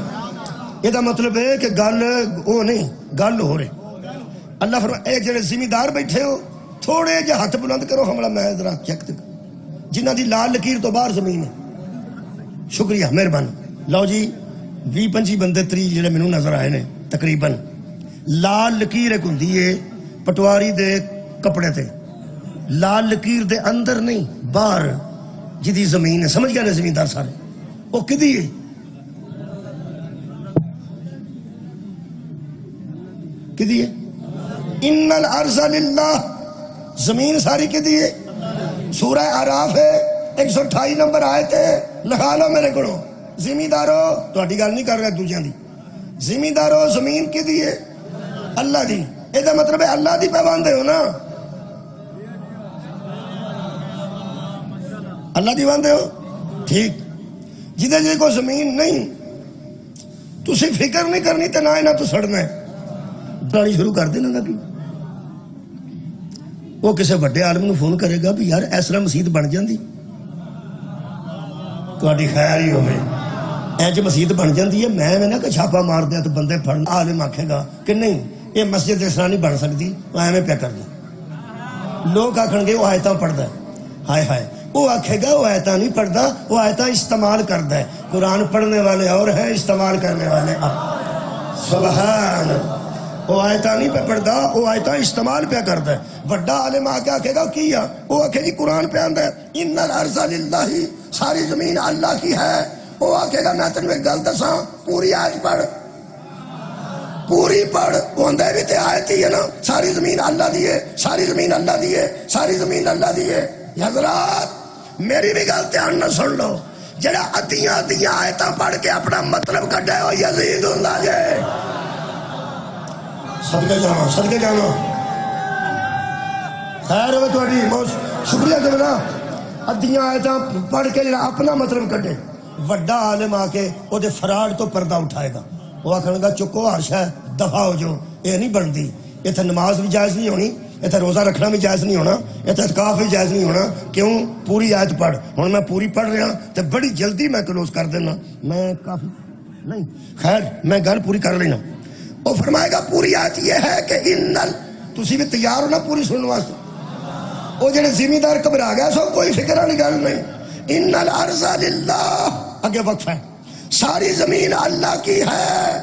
یہ دا مطلب ہے کہ گل وہ نہیں گل ہو رہے اللہ فرمائے اے جڑے زمیندار بیٹھے ہو تھوڑے جے ہاتھ بلند کرو حملہ میں ذرا چیک تک جنہ دی لال لکیر تو باہر زمین ہے شکریہ مہربانی لو جی 20-25 بندے 30 جڑے مینوں نظر آئے نے تقریباً لال لکیر ایک ہوندی ہے پٹواری دے کپڑے تے لال لکیر دے اندر نہیں باہر جدی زمین ہے سمجھ گیا نا زمیندار سارے وہ کدی ہے کدی ہے ان الارض للہ زمین ساری کدی ہے سورہ اعراف ہے 128 نمبر آیت ہے لکھا لو میرے کو زمیندارو تہاڈی گل نہیں کر رہا دوجیاں دی زمیندارو زمین کدی ہے اللہ دی اے دا مطلب ہے اللہ دی پہ باندھے ہو نا اللہ دی باندھے ہو ٹھیک جدے جی کو زمین نہیں تسی فکر نہیں کرنی تے نہ تو سڑنا ہے پرانی شروع کر دینا لگی وہ کسی بڑے عالم نو فون کرے گا بھی یار اس طرح مسجد بن جاندی تہاڈی خیر ہی ہوے ਇੰਜ ਮਸਜਿਦ ਬਣ ਜਾਂਦੀ ਹੈ। ਮੈਂ ਨਾ ਕਿ ਛਾਪਾ ਮਾਰਦੇ ਆ ਤੇ ਬੰਦੇ ਫੜਨ ਆਲਿਮ ਆਖੇਗਾ ਕਿ ਨਹੀਂ ਇਹ ਮਸਜਿਦ ਇਸ ਤਰ੍ਹਾਂ ਨਹੀਂ ਬਣ ਸਕਦੀ, ਉਹ ਐਵੇਂ ਪਿਆ ਕਰਦਾ। ਲੋਕ ਆਖਣਗੇ ਉਹ ਆਇਤਾਂ ਪੜ੍ਹਦਾ, ਹਾਏ ਹਾਏ। وہ آکھے گا وہ آیتاں نہیں پڑھتا، وہ آیتاں استعمال کرتا ہے۔ قرآن پڑھنے والے اور ہیں، استعمال کرنے والے سبحان۔ وہ آیتاں نہیں پہ پڑھتا، وہ آیتاں استعمال پہ کرتا ہے۔ بڑا عالم آ کے آکھے گا کیا؟ وہ آکھے جی قرآن پہ آندا ہے ان الارض للہ، ساری زمین اللہ کی ہے۔ وہ آکھے گا میں تینوں ایک گل دساں، پوری آیت پڑھ، پوری پڑھ۔ وہ آندا ہے بھی تے آیت ہی ہے نا، ساری زمین اللہ دی ہے، ساری زمین اللہ دی ہے، ساری زمین اللہ دی ہے۔ حضرات میری بھی گل دھیان نہ سن لو، جڑا ادیاں ادیاں آیتاں پڑھ کے اپنا مطلب کڈے ہو یزید ہوندا جے۔ صدقے جاواں، صدقے جاواں، خیر ہوے تہاڈی بہت شکریہ جناب۔ ادیاں آیتاں پڑھ کے جڑا اپنا مطلب کڈے، وڈا عالم آ کے او دے فراڈ تو پردہ اٹھائے گا۔ وہ آکھن گا چکو ہر شے دفع ہو جو، یہ نہیں بنتی۔ اتنے نماز بھی جائز نہیں ہونی، اتنے روزہ رکھنا بھی جائز نہیں ہونا، اتنے اعتکاف بھی جائز نہیں ہونا۔ کیوں؟ پوری آیت پڑھ۔ ہوں میں پوری پڑھ رہا تو بڑی جلدی میں کلوز کر دینا، میں کافی نہیں، خیر میں گل پوری کر لینا۔ وہ فرمائے گا پوری آیت یہ ہے کہ تسی بھی تیار ہو نا پوری سننے واسطے؟ وہ جڑے زمیندار گھبرا گیا سو کوئی فکر والی گل نہیں۔ ان الارض للہ، اگے وقف ہے، ساری زمین اللہ کی ہے۔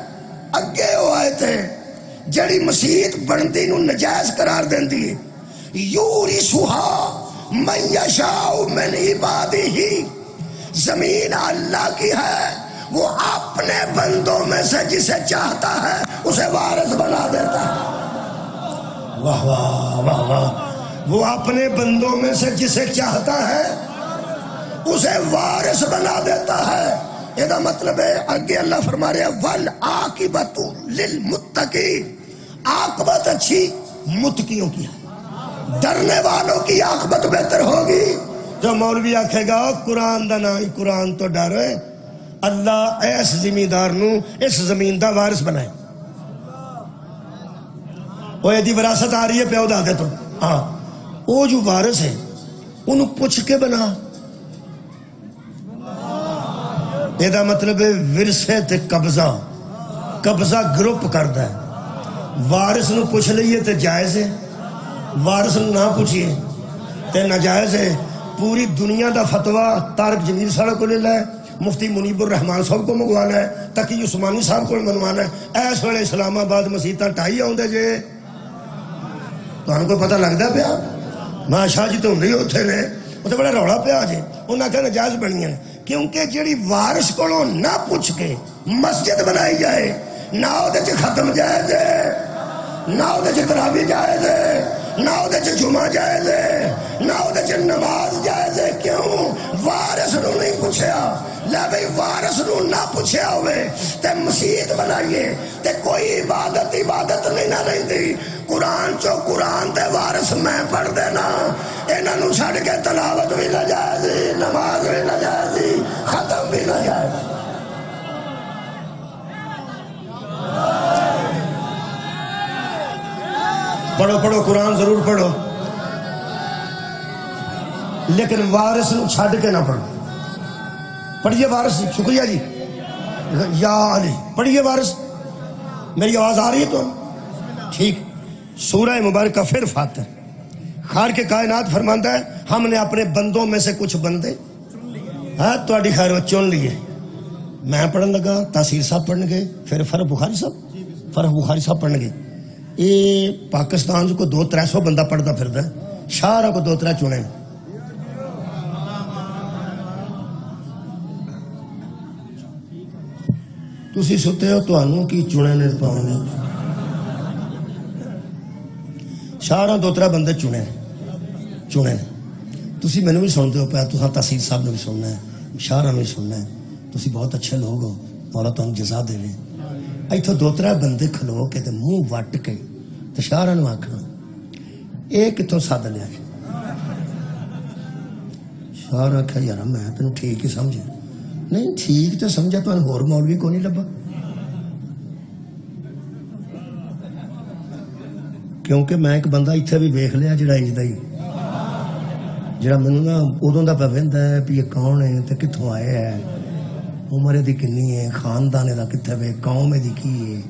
اگے وہ آیت ہے جڑی مسیت بندی نو نجائز قرار دیندی ہے، یورثھا من یشاء من عبادہ، زمین اللہ کی ہے، وہ اپنے بندوں میں سے جسے چاہتا ہے اسے وارث بنا دیتا ہے۔ واہ واہ واہ واہ، وہ اپنے بندوں میں سے جسے چاہتا ہے اسے وارث بنا دیتا ہے۔ یہ مطلب ہے اگے اللہ فرما رہے ہیں والعاقبۃ للمتقین، عاقبت اچھی متقیوں کی ہے، ڈرنے والوں کی عاقبت بہتر ہوگی۔ جو مولوی آکھے گا قرآن دا نام قرآن تو ڈر، اللہ اس زمیندار نو اس زمین دا وارث بنائے۔ وہ یہ دی وراثت آ رہی ہے پیو دادے تو، ہاں وہ جو وارث ہے انہوں پوچھ کے بنا۔ یہ مطلب ہے ورثے تے قبضہ، قبضہ گروپ کردا ہے۔ وارث نو پوچھ لئیے تے جائز ہے، وارث نو نہ پوچھئے تے ناجائز ہے۔ پوری دنیا دا فتویٰ طارق جمیل صاحب کو لے لائے، مفتی منیب الرحمان صاحب کو منگوانا ہے، تقی عثمانی صاحب کو منوانا ہے۔ ایس ویلے اسلام آباد مسیتاں ٹائی آؤندے جے، تہاڈوں کو پتہ لگدا پیا؟ ماشاء جی تو ہوندے ہی اوتھے نے، اوتھے بڑا رولا پیا جے، انہاں کہ ناجائز بنیاں نے۔ کیونکہ جڑی وارث کو نہ پوچھ کے مسجد بنائی جائے، نہ وہ ختم جائز ہے، نہ وہ تراویح جائز ہے، نہ وہ جمعہ جائز ہے، نہ وہ نماز جائز ہے۔ کیوں؟ وارث نو نہیں پوچھیا۔ لے بھئی وارث نو نہ پوچھیا ہوئے تے مسجد بنائیے تے کوئی عبادت نہیں نہ رہندی۔ قرآن چو قرآن تے وارث میں پڑھ دینا، انہاں نو چھڈ کے تلاوت بھی نہ جائز، نماز بھی نہ جائز، ختم بھی نہ جائز۔ پڑھو پڑھو قرآن ضرور پڑھو، لیکن وارث نو چھڈ کے نہ پڑھو۔ پڑھیے وارث، شکریہ جی، یا علی پڑھیے وارث۔ میری آواز آ رہی ہے تو ٹھیک؟ سورہ مبارکہ پھر فاتر، خالق کائنات فرماندا ہے ہم نے اپنے بندوں میں سے کچھ بندے ہاں تہاڈی خیر وہ چن لیے۔ میں پڑھن لگا، تاثیر صاحب پڑھن گئے، پھر فرح بخاری صاحب پڑھن گئے۔ یہ پاکستان کو 200-300 بندہ پڑھتا پھردا ہے، شاہراں کو 2-3 چنے۔ تسی ستے ہو تہانوں کی چنے نے پاؤں، شاہراں 2-3 بندے چنے نے۔ تسی مینوں بھی سنتے ہو پیا، تساں تاثیر صاحب نے بھی سننا ہے، شاہراں نے بھی سننا ہے۔ تسی بہت اچھے لوگ ہو، مولا تہانوں جزا دے۔ ایتھوں 2-3 بندے کھلو کے تے منہ وٹ کے تے شاہراں نوں آکھنا اے کتھوں سد لیا؟ شاہراں آکھیا یار میں تینوں ٹھیک ہی سمجھا۔ نہیں ٹھیک تے سمجھا، تہاڈا ہور مولوی کو نہیں لبا؟ کیونکہ میں ایک بندہ اتنے بھی ویخ لیا جڑا انج دا ہی، جڑا مینوں نا ادوں دا پہ ویندا ہے بھی یہ کون ہے تے کتھوں آیا ہے، عمر دی کنی ہے, خاندان دا کتنے پہ, قوم دی کی ہے,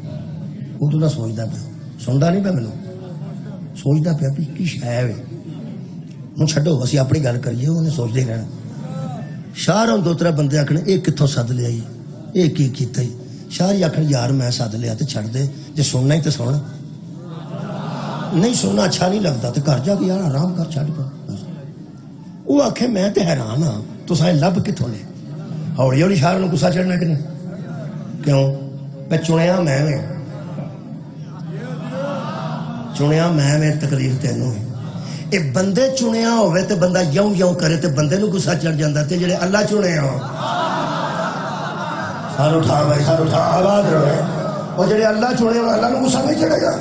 وہ تو نہ سوچتا پہ, سنتا نہیں پہ مینو, سوچتا پیا بھی کی شے وے. ہوں چھڈو اسی اپنی گل کریے, انہیں سوچتے ہی رہنا. شاہ دو تر بندے آخنے یہ کتوں سد لیا, یہ کی کیتا ہی. شاہ جی آخر یار میں سد لیا تو چھڈ دے, جی سننا ہی تو سن, نہیں سننا اچھا نہیں لگتا تو گھر جا کے یار آرام کر چھڈ پا. وہ آخے میں تو حیران ہاں تو سارے لب کتوں نے. ہولی ہولی شاہ نو گسا چڑھنا کہ نہیں, کیوں میں چنیا میں چنیا میں تکلیف تینوں ہے. یہ بندے چنیا ہوئے تے بندہ یوں یوں کرے تے بندے نو گسا چڑھ جاتا, تے جڑے اللہ چنے ہو سر اٹھا بھائی سر اٹھا آواز رہے, اور جڑے اللہ چنے ہو اللہ نو گسا نہیں چڑھے گا.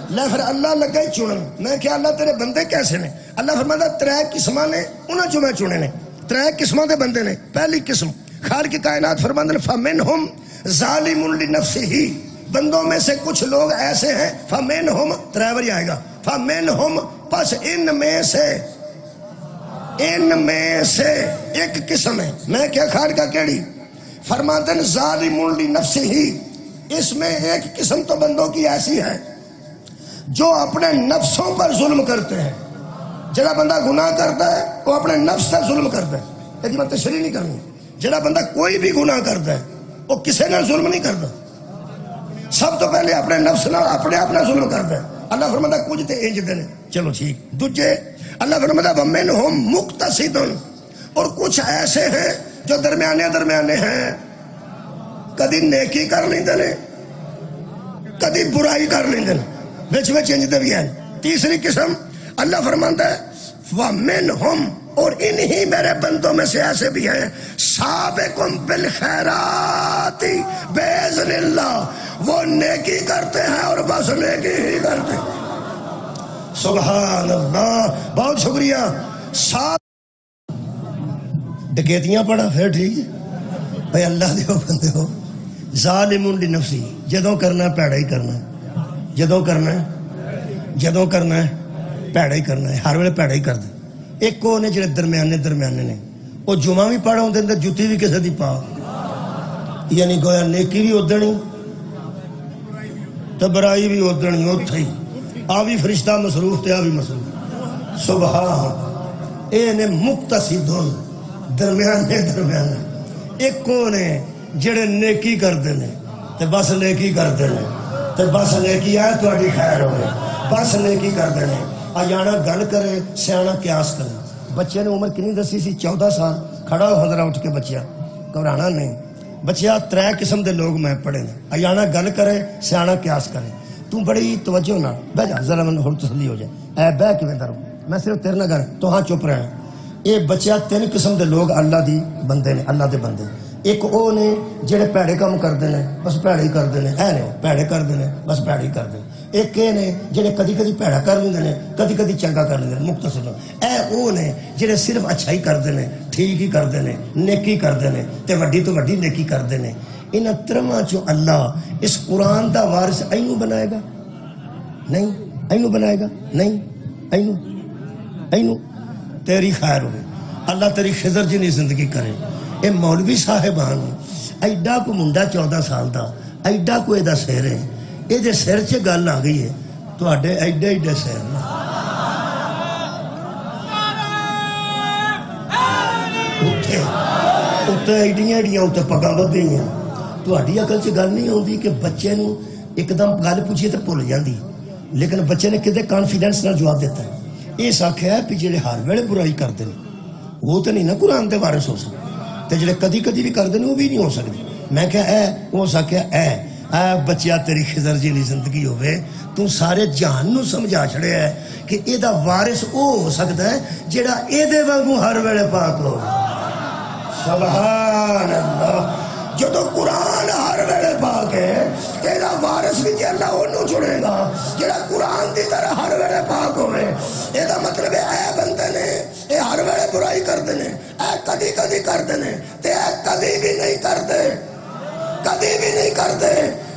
لے پھر اللہ لگا ہی چنن. میں کہ اللہ تیرے بندے کیسے نے؟ اللہ فرماتا ترے قسماں نے, انہاں چوں میں چنے نے. ترے قسماں دے بندے نے. پہلی قسم خالق کائنات فرماتے ہیں فمنہم ظالم لنفسہ, بندوں میں سے کچھ لوگ ایسے ہیں, فمنہم ترے بار آئے گا, فمنہم پس ان میں سے ایک قسم ہے. میں کیا خالق کا کیڑی؟ فرماتے ہیں ظالم لنفسہ, اس میں ایک قسم تو بندوں کی ایسی ہے جو اپنے نفسوں پر ظلم کرتے ہیں. جڑا بندہ گناہ کرتا ہے وہ اپنے نفس پر ظلم کرتا ہے. یہ میں تشریح نہیں کرنی. جڑا بندہ کوئی بھی گناہ کرتا ہے وہ کسی نے ظلم نہیں کرتا, سب تو پہلے اپنے نفس نہ اپنے آپ نہ ظلم کرتا ہے. اللہ فرماتا کچھ تے انج دے نے, چلو ٹھیک. دوجے اللہ فرماتا ومنہم مقتصد, اور کچھ ایسے ہیں جو درمیانے ہیں, کدی نیکی کر لیندے نے کدی برائی کر لیندے نے, وچ انج دے بھی ہیں. تیسری قسم اللہ فرماتا ہے ومنہم, اور انہی میرے بندوں میں سے ایسے بھی ہیں سابقون بالخیرات باذن اللہ, وہ نیکی کرتے ہیں اور بس نیکی ہی کرتے ہیں. سبحان اللہ, بہت شکریہ. ڈکیتیاں پڑھا پھر ٹھیک ہے بھائی, اللہ دے بندے ہو. ظالم لنفسی, جدوں کرنا ہے پیڑا ہی کرنا ہے, جدوں کرنا ہے پیڑا ہی کرنا ہے, ہر ویلے پیڑا ہی کر دے. ایک وہ نے جڑے درمیانے نے, وہ جمعہ بھی پڑھا ہوندے اندر جُتی بھی کسے دی پا, یعنی گویا نیکی بھی ادھنی تو برائی بھی ادھنی اتھے ہی. آ بھی فرشتہ مصروف تے آ بھی مصروف. سبحان. اے نے مقتصدون, درمیانے. ایک وہ نے جڑے نیکی کردے نے تے بس نیکی کردے نے, تے بس نیکی آئے تہاڈی خیر ہوئے, بس نیکی کردے نے. آجانا گل کرے سیانا قیاس کرے. بچے نے عمر کنی دسی سی, 14 سال. کھڑا ہو حضرہ اٹھ کے بچیا, گھبرانا نہیں. بچیا ترے قسم دے لوگ میں پڑھے نے. آجانا گل کرے سیانا قیاس کرے. تو بڑی توجہ نہ بہ جا, ذرا من ہن تسلی ہو جائے. اے بہ کیویں دروں, میں صرف تیرے نہ کر تو ہاں چپ رہے. اے بچیا 3 قسم دے لوگ اللہ دی بندے نے, اللہ دے بندے. ایک وہ نے جڑے پیڑے کام کرتے ہیں بس پیڑے ہی کرتے ہیں, اے نے پیڑے کرتے ہیں بس پیڑے ہی کرتے ہیں. ایک یہ نے جڑے کدی پیڑا کر لیندے نے, کدی چنگا کر لیندے نے, مختصر. اے وہ نے جڑے صرف اچھائی کرتے ہیں, ٹھیک ہی کرتے ہیں, نیکی کرتے ہیں, تے وڈی تو وڈی نیکی کرتے ہیں. ان ترواں چو اللہ اس قرآن دا وارث اینو بنائے گا نہیں, اینو بنائے گا نہیں, اینو تیری خیر ہوئے. اللہ تیری خضر جنی زندگی کرے. اے مولوی صاحبان ایڈا کو منڈا 14 سال دا, ایڈا کو ایدہ سیر ہے, یہ جے سیر چے گل آ گئی ہے تو اڈے ایڈے سیر نا. اتنے ایڈیاں اتنے پگاں بد گئی ہیں. تو اڈی عقل چ گل نہیں آتی کہ بچے نو ایک دم گل پوچھیے تو بھول جاندی, لیکن بچے نے کدے کانفیڈینس نال جواب دیتا ہے. اس آخیا بھی جڑے ہر ویلے برائی کرتے ہیں وہ تو نہیں نا قرآن دے وارث ہو سکتے, تے جڑے کدی بھی کرتے ہیں وہ بھی نہیں ہو سکتے. میں کہا اے وہ سکیا اے بچیا تیری خضر جی زندگی ہوئے, تو سارے جہان نو سمجھا چھڑے ہے کہ اے دا وارث او ہو سکتا ہے جڑا اے دے وانگو ہر ویلے پاک ہو. سبحان اللہ. جدو قرآن ہر ویلے پاک ہے, اے دا وارث بھی جے اللہ انہوں چھڑے گا جڑا قرآن دی طرح ہر ویلے پاک ہوئے. اے دا مطلب ہے اے بندے نے اے ہر ویلے برائی کردے نے, اے کدی کردے نے, تے اے کدی بھی نہیں کردے.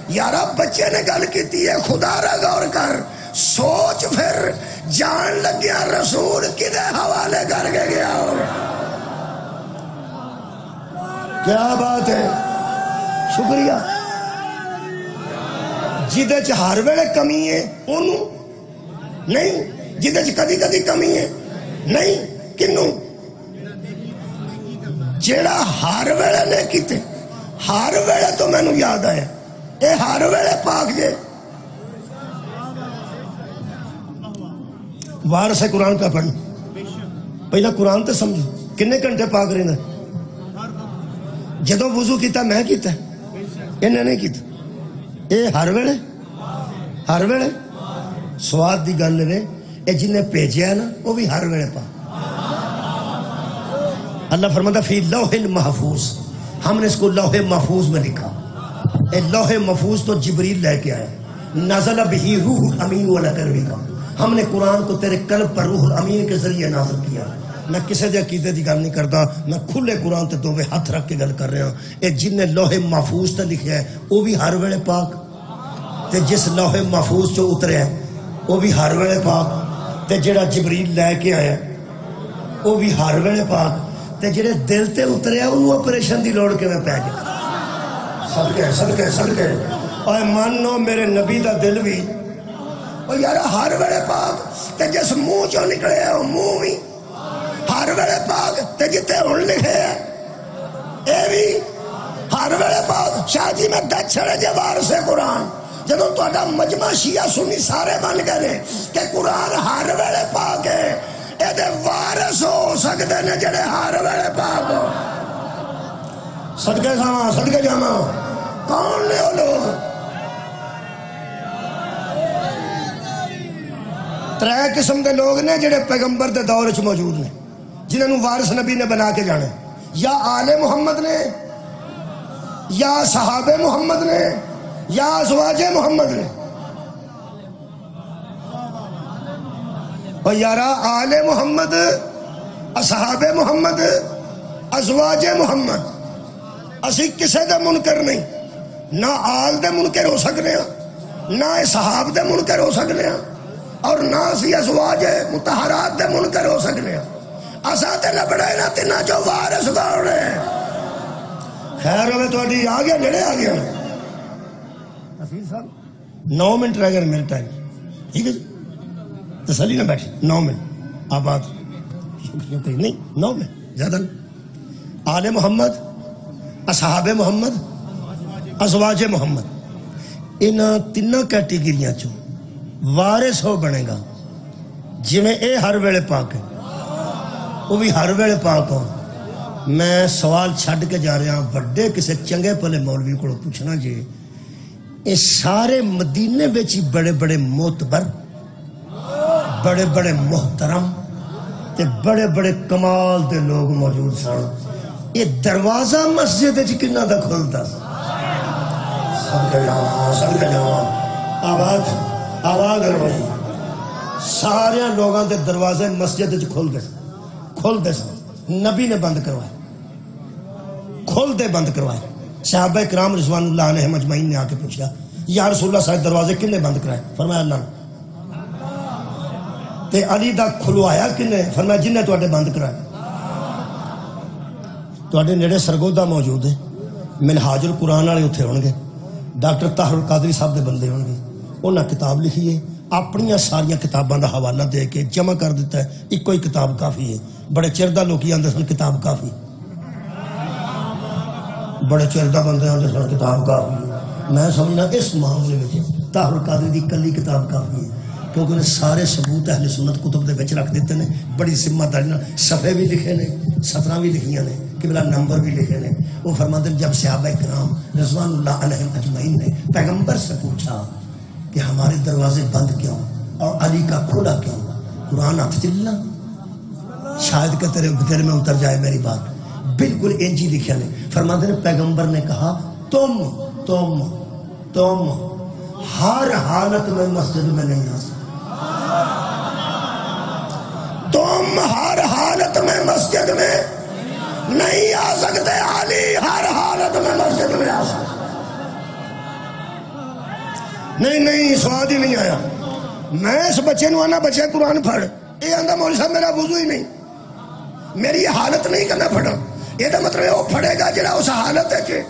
یارا بچے نے گل کیتی ہے, خدا را غور کر, سوچ پھر جان لگیا رسول کدے حوالے کر کے گیا ہو. کیا بات ہے. شکریہ. جہدے چ ہر ویلے کمی ہے انہوں نہیں، جہدے چ کدی کدی کمی ہے نہیں، کنوں؟ جیڑا ہر ویلے نے کیتے، ہر ویلے تو مینوں یاد آیا اے ہر ویلے پاک جے. وارث ہے قرآن کا پڑھنا، پہلا قرآن تے سمجھو کنے گھنٹے پاک رہنا. جدو وضو کیتا میں کیتا انہیں نہیں کیتا، اے ہر ویلے ہر ویلے. سواد دی گل ہے اے جنہیں بھیجیا نا وہ بھی ہر ویلے پاک. اللہ فرماتا فی لوح محفوظ، ہم نے اس کو لوح محفوظ میں لکھا. اے لوح محفوظ تو جبریل لے کے آیا، نزل بہی روح الامین والا کروی کا. ہم نے قرآن کو تیرے قلب پر روح الامین کے ذریعے نازل کیا. میں کسی دے عقیدے دی گل نہیں کرتا، میں کھلے قرآن تے دوویں ہاتھ رکھ کے گل کر رہا ہوں. اے جن نے لوح محفوظ تے لکھیا ہے وہ بھی ہر ویلے پاک، تے جس لوح محفوظ چو اتریا ہے وہ بھی ہر ویلے پاک، تے جڑا جبریل لے کے آیا وہ بھی ہر ویلے پاک، تے جڑے دل تے اتریا انہوں آپریشن دی لوڑ کے میں پہ گیا. صدقے صدقے صدقے. اور مانو میرے نبی دا دل بھی اور یار ہر ویلے پاک، تے جس منہ چوں نکلے وہ منہ بھی ہر ویلے پاک، تے جتے ہن لکھے ہے اے بھی ہر ویلے پاک. شاہ جی میں دس چھڑے جے وارث قرآن جدوں تہاڈا مجمع شیعہ سنی سارے بن گئے کہ قرآن ہر ویلے پاک ہے، اے دے وارث ہو سکدے نے جڑے ہر ویلے پاک ہو. صدقے جاواں صدقے جاواں. کون نے وہ لوگ؟ ترے قسم دے لوگ نے جڑے پیغمبر دے دور وچ موجود نے، جنہوں وارث نبی نے بنا کے جانا، یا آل محمد نے، یا صحابہ محمد نے، یا ازواج محمد نے. اور یارا آل محمد، اصحاب محمد، ازواج محمد، اسی کسے دے منکر نہیں، نہ آل دے منکر ہو سکنے ہیں، نہ صحاب دے منکر ہو سکنے ہیں، اور نہ اسی ازواج مطہرات دے منکر ہو سکنے ہیں. اساں تے لبڑے نہ تینا جو وارث دوڑے. خیر ہوئے تو اڈی آ گیا نیڑے آ گیا. حفیظ صاحب 9 منٹ رہ گئے میرے ٹائم، ٹھیک ہے جی، تسلی نہ بیٹھے. 9 منٹ آباد نہیں، 9 منٹ زیادہ نہیں. آل محمد، اصحاب محمد، ازواج محمد، ان تینوں کیٹیگریاں چوں وارث ہو بنے گا. جویں اے ہر ویلے پاک ہے وہ بھی ہر ویلے پاک ہو. میں سوال چھڈ کے جا رہا ہوں، وڈے کسے چنگے پلے مولوی کو پوچھنا جی اے سارے مدینے وچ بڑے بڑے معتبر، بڑے بڑے محترم تے بڑے بڑے کمال دے لوگ موجود سن، یہ دروازہ مسجد وچ کنا دا کھلدا؟ صدقے جاواں. آواز رہی سارے لوگاں دے دروازے مسجد وچ کھل دے سن. نبی نے بند کروائے، کھول دے بند کروائے. صحابہ کرام رضوان اللہ علیہ مجمعین نے آ کے پوچھا یا رسول اللہ سارے دروازے کنے بند کرائے؟ فرمایا اللہ نے. تے علی دا کھلوایا کنے؟ فرمایا جن نے تواڈے بند کرائے. تواڈے نیڑے سرگودا موجود ہے، منہاج القرآن والے اتنے ہون گے، ڈاکٹر طاہر القادری صاحب دے بندے ہون گے. انہاں کتاب لکھی ہے، اپنی ساریا کتاباں دا حوالہ دے کے جمع کر دیتا ہے. ایک ہی کتاب کافی ہے. بڑے چردہ لوگ آندے سن کتاب کافی، بڑے چردہ بندے آندے سن کتاب کافی. میں سمجھنا اس معاملے میں طاہر القادری دی کلی کتاب کافی ہے، کیونکہ انہیں سارے ثبوت اہل سنت کتب دے وچ رکھ دیتے ہیں. بڑی ذمہ داری نال صفحے بھی لکھے نے، سطراں بھی لکھیاں نے، قبلہ نمبر بھی لکھے نے. وہ فرماتے ہیں جب صحابہ کرام رضوان اللہ علیہ اجمعین نے پیغمبر سے پوچھا کہ ہمارے دروازے بند کیوں اور علی کا کھلا کیوں؟ قرآن ہاتھ چلنا شاید کہ تیرے دل میں اتر جائے میری بات. بالکل انجی لکھا نے. فرماتے ہیں پیغمبر نے کہا تم ہر حالت میں مسجد میں نہیں آ سکتے. تم ہر حالت میں مسجد میں نہیں آ سکتے. علی ہر حالت میں مسجد میں آ سکتے. نہیں سواد ہی نہیں آیا. میں اس بچے نو آنا بچے قرآن پڑھ، یہ آندہ مولوی صاحب میرا وضو ہی نہیں، میری یہ حالت نہیں کہ میں پڑھا. یہ تو مطلب وہ پڑھے گا جڑا اس حالت ہے کہ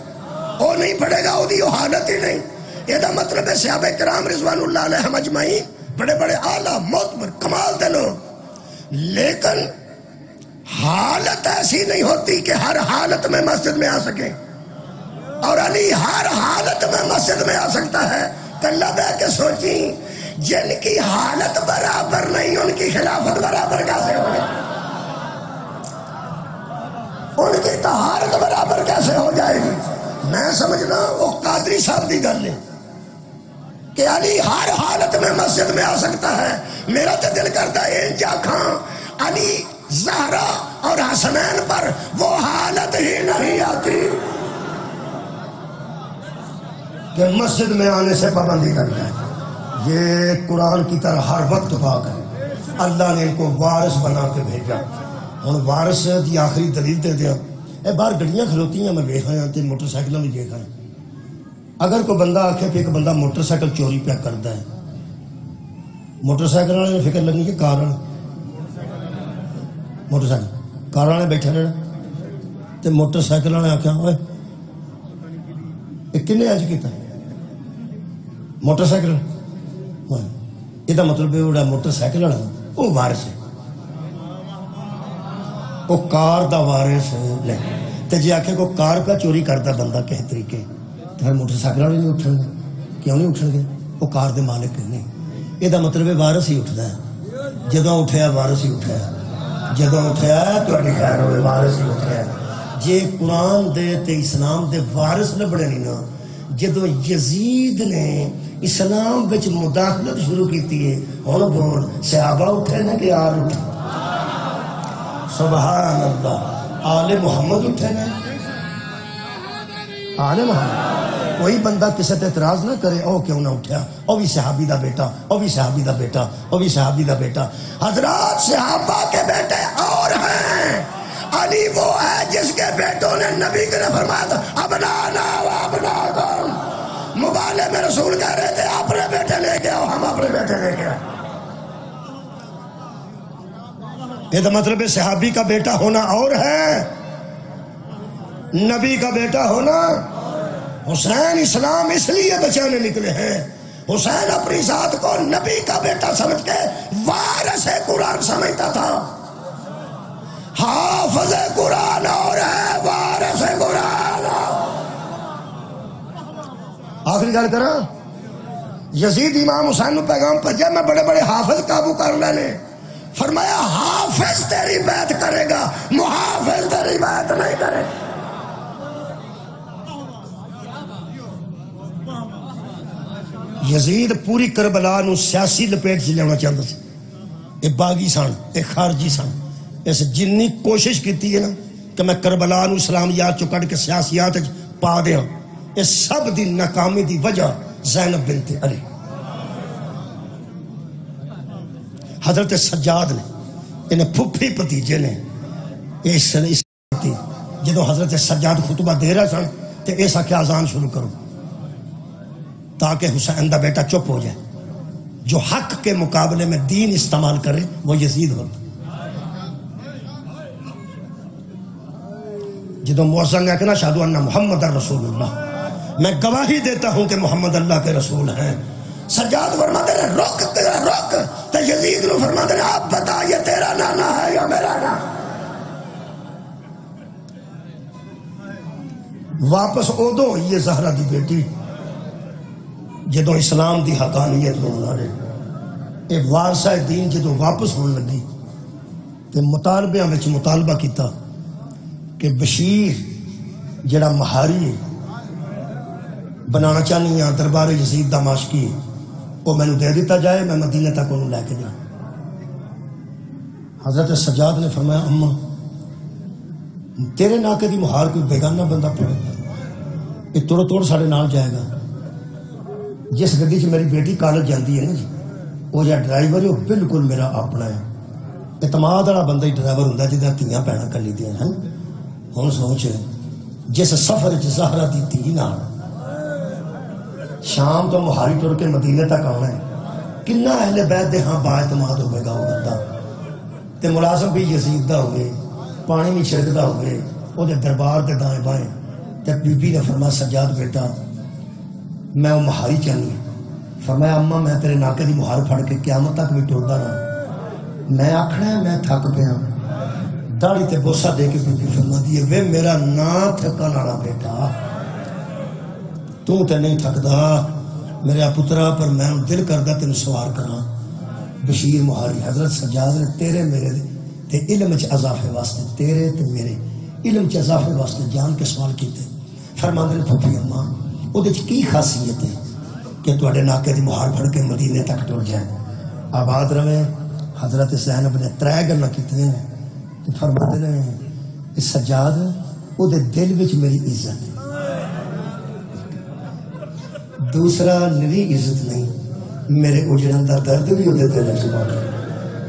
وہ نہیں پڑھے گا، وہ حالت ہی نہیں۔ یہ مطلب ہے صحابہ کرام رضوان اللہ علیہم اجمعین بڑے بڑے اعلیٰ معتبر کمال دے لوگ، لیکن حالت ایسی نہیں ہوتی کہ ہر حالت میں مسجد میں آ سکے، اور علی ہر حالت میں مسجد میں آ سکتا ہے۔ کلہ بیٹھ کے سوچی، جن کی حالت برابر نہیں ان کی خلافت برابر کیسے ہوگی؟ ان کی طہارت برابر کیسے ہو جائے گی؟ میں سمجھنا وہ قادری صاحب دی گل ہے کہ علی ہر حالت میں مسجد میں آ سکتا ہے۔ میرا تو دل کرتا ہے انجا کھاں علی زہرا اور حسنین پر وہ حالت ہی نہیں آتی کہ مسجد میں آنے سے پابندی کر جائے۔ یہ قرآن کی طرح ہر وقت پاک ہے۔ اللہ نے ان کو وارث بنا کے بھیجا۔ ہوں وارث دی آخری دلیل دے دیا۔ اے باہر گڑیاں کھلوتی ہیں، میں دیکھا ہوں تے موٹر سائیکل بھی دیکھا ہے۔ اگر کوئی بندہ آکھے کہ ایک بندہ موٹر سائیکل چوری پہ کرتا ہے، موٹر سائیکل والے نے فکر لگنی کہ کار والے موٹر سائیکل کار والے بیٹھے رہنا، تے موٹر سائیکل والے آخیا ہوئے یہ کنے اج کیتا موٹر سائیکل؟ یہ مطلب ہے موٹر سائیکل والا وہ وارث ہے، وہ کار دا وارث نہیں۔ تے جی آخے کو کار کا چوری کرتا بندہ کس طریقے تو پھر موٹر سائیکل والے نہیں اٹھن گے، کیوں نہیں اٹھن گے؟ وہ کار دے مالک نہیں۔ یہ مطلب ہے وارث ہی اٹھتا ہے، جدوں اٹھیا وارث ہی اٹھیا، جدوں اٹھیا تہاڈی خیر ہوئے وارث ہی اٹھیا۔ جے قرآن دے تے اسلام دے وارث نہ بنے نہیں نا، جدو یزید نے اسلام وچ مداخلت شروع کیتی ہے، ہن بول صحابہ اٹھے نا کہ آل اٹھے؟ سبحان اللہ، آل محمد اٹھے نا، آل محمد۔ کوئی بندہ کسی تے اعتراض نہ کرے او کیوں نہ اٹھیا، او بھی صحابی دا بیٹا، او بھی صحابی دا بیٹا، او بھی صحابی دا بیٹا۔ حضرات صحابہ کے بیٹے اور ہیں، علی وہ ہے جس کے بیٹوں نے نبی کے نے فرمایا تھا ابنانا و ابناکم، مبالے میں رسول کہہ رہے تھے اپنے بیٹے لے کے آؤ، ہم اپنے بیٹے لے کے آؤ۔ یہ تو مطلب ہے صحابی کا بیٹا ہونا اور ہے، نبی کا بیٹا ہونا۔ حسین اسلام اس لیے بچانے نکلے ہیں، حسین اپنی ذات کو نبی کا بیٹا سمجھ کے وارث قرآن سمجھتا تھا۔ حافظ قرآن اور ہے، وارث قرآن۔ آخری گل کرا، یزید امام حسین نو پیغام بھیجا میں بڑے بڑے حافظ قابو کر لینے، فرمایا حافظ تیری بیعت کرے گا، محافظ تیری بیعت نہیں کرے گا۔ یزید پوری کربلا نو سیاسی لپیٹ چ لینا چاہتا سی، یہ باغی سن، یہ خارجی سن۔ اس جنی کوشش کیتی ہے نا کہ میں کربلا نو اسلامیات چو کٹ کے سیاسیات پا دیا، یہ سب دی ناکامی دی وجہ زینب بنت علی۔ حضرت سجاد نے انہیں پھپھی پتیجے نے اس جدو حضرت سجاد خطبہ دے رہا سن تو ایسا کہ اذان شروع کرو تاکہ حسین دا بیٹا چپ ہو جائے، جو حق کے مقابلے میں دین استعمال کرے وہ یزید ہوتا۔ جدو مؤذن نے کہنا اشہدو ان محمد رسول اللہ، میں گواہی دیتا ہوں کہ محمد اللہ کے رسول ہیں، سجاد فرماتے ہیں رک رک، تو یزید نے فرماتے ہیں آپ بتا یہ تیرا نانا ہے یا میرا نانا؟ واپس ادو یہ زہرا دی بیٹی جدو اسلام دی حقانیت نو مارے، یہ وارثہ دین جدو واپس ہونے لگی کہ مطالبیاں وچ مطالبہ کیتا کہ بشیر جڑا مہاری بنانا چاہنی ہاں دربار یزید دمشقی وہ میں دے دیتا جائے، میں مدینہ تک انہوں لے کے جاؤں۔ حضرت سجاد نے فرمایا اماں تیرے ناکے دی مہار کوئی بیگانہ بندہ پڑے گا، یہ توڑ توڑ ساڑھے نال جائے گا۔ جس گڈی سے میری بیٹی کالج جاندی ہے نا جی، وہ جا ڈرائیور ہے وہ بالکل میرا اپنا ہے، اعتماد والا بندہ ہی ڈرائیور ہوندا جہاں تیاں پیڑاں کلی دیاں ہیں۔ ہن سوچ جس سفر وچ زہرا دی دھی نال شام تو مہاری ٹر کے مدینے تک آنا ہے، کنا اہل بیت دے ہاں با اعتماد ہوئے گا وہ بندہ، تے ملازم بھی یزید دا ہوئے، پانی نہیں چھڑکدا ہوئے، وہ دے دربار دے دائیں بائیں، تے بی بی نے فرمایا سجاد بیٹا میں وہ مہاری چاہنی. فرمایا اما میں تیرے ناکے دی مہار پھڑ کے قیامت تک بھی ٹردا رہا. میں آخنا ہے میں تھک گیا. داڑھی تے بوسا دے کے بی بی فرماتی ہے وے میرا نا تھکن والا بیٹا تو تے نہیں تھکدا میرا پترا پر میں دل کردا تینوں سوار کراں. بشیر مہاری حضرت سجاد نے تیرے میرے تے علم چ اضافے واسطے تیرے تے میرے علم چ اضافے واسطے جان کے سوال کیتے. فرماندے نے پھپھی اما او دے کی خاصیت ہے کہ تواڈے ناکے دی مہار پھڑ کے مدینے تک ٹر جائے آباد رہے. حضرت زینب نے 3 گلاں کیتیاں نے تے فرماندے نے اس سجاد او دے دل وچ میری عزت ہے. دوسرا نوی عزت نہیں میرے اجڑن دا درد بھی ہوتے دل چ.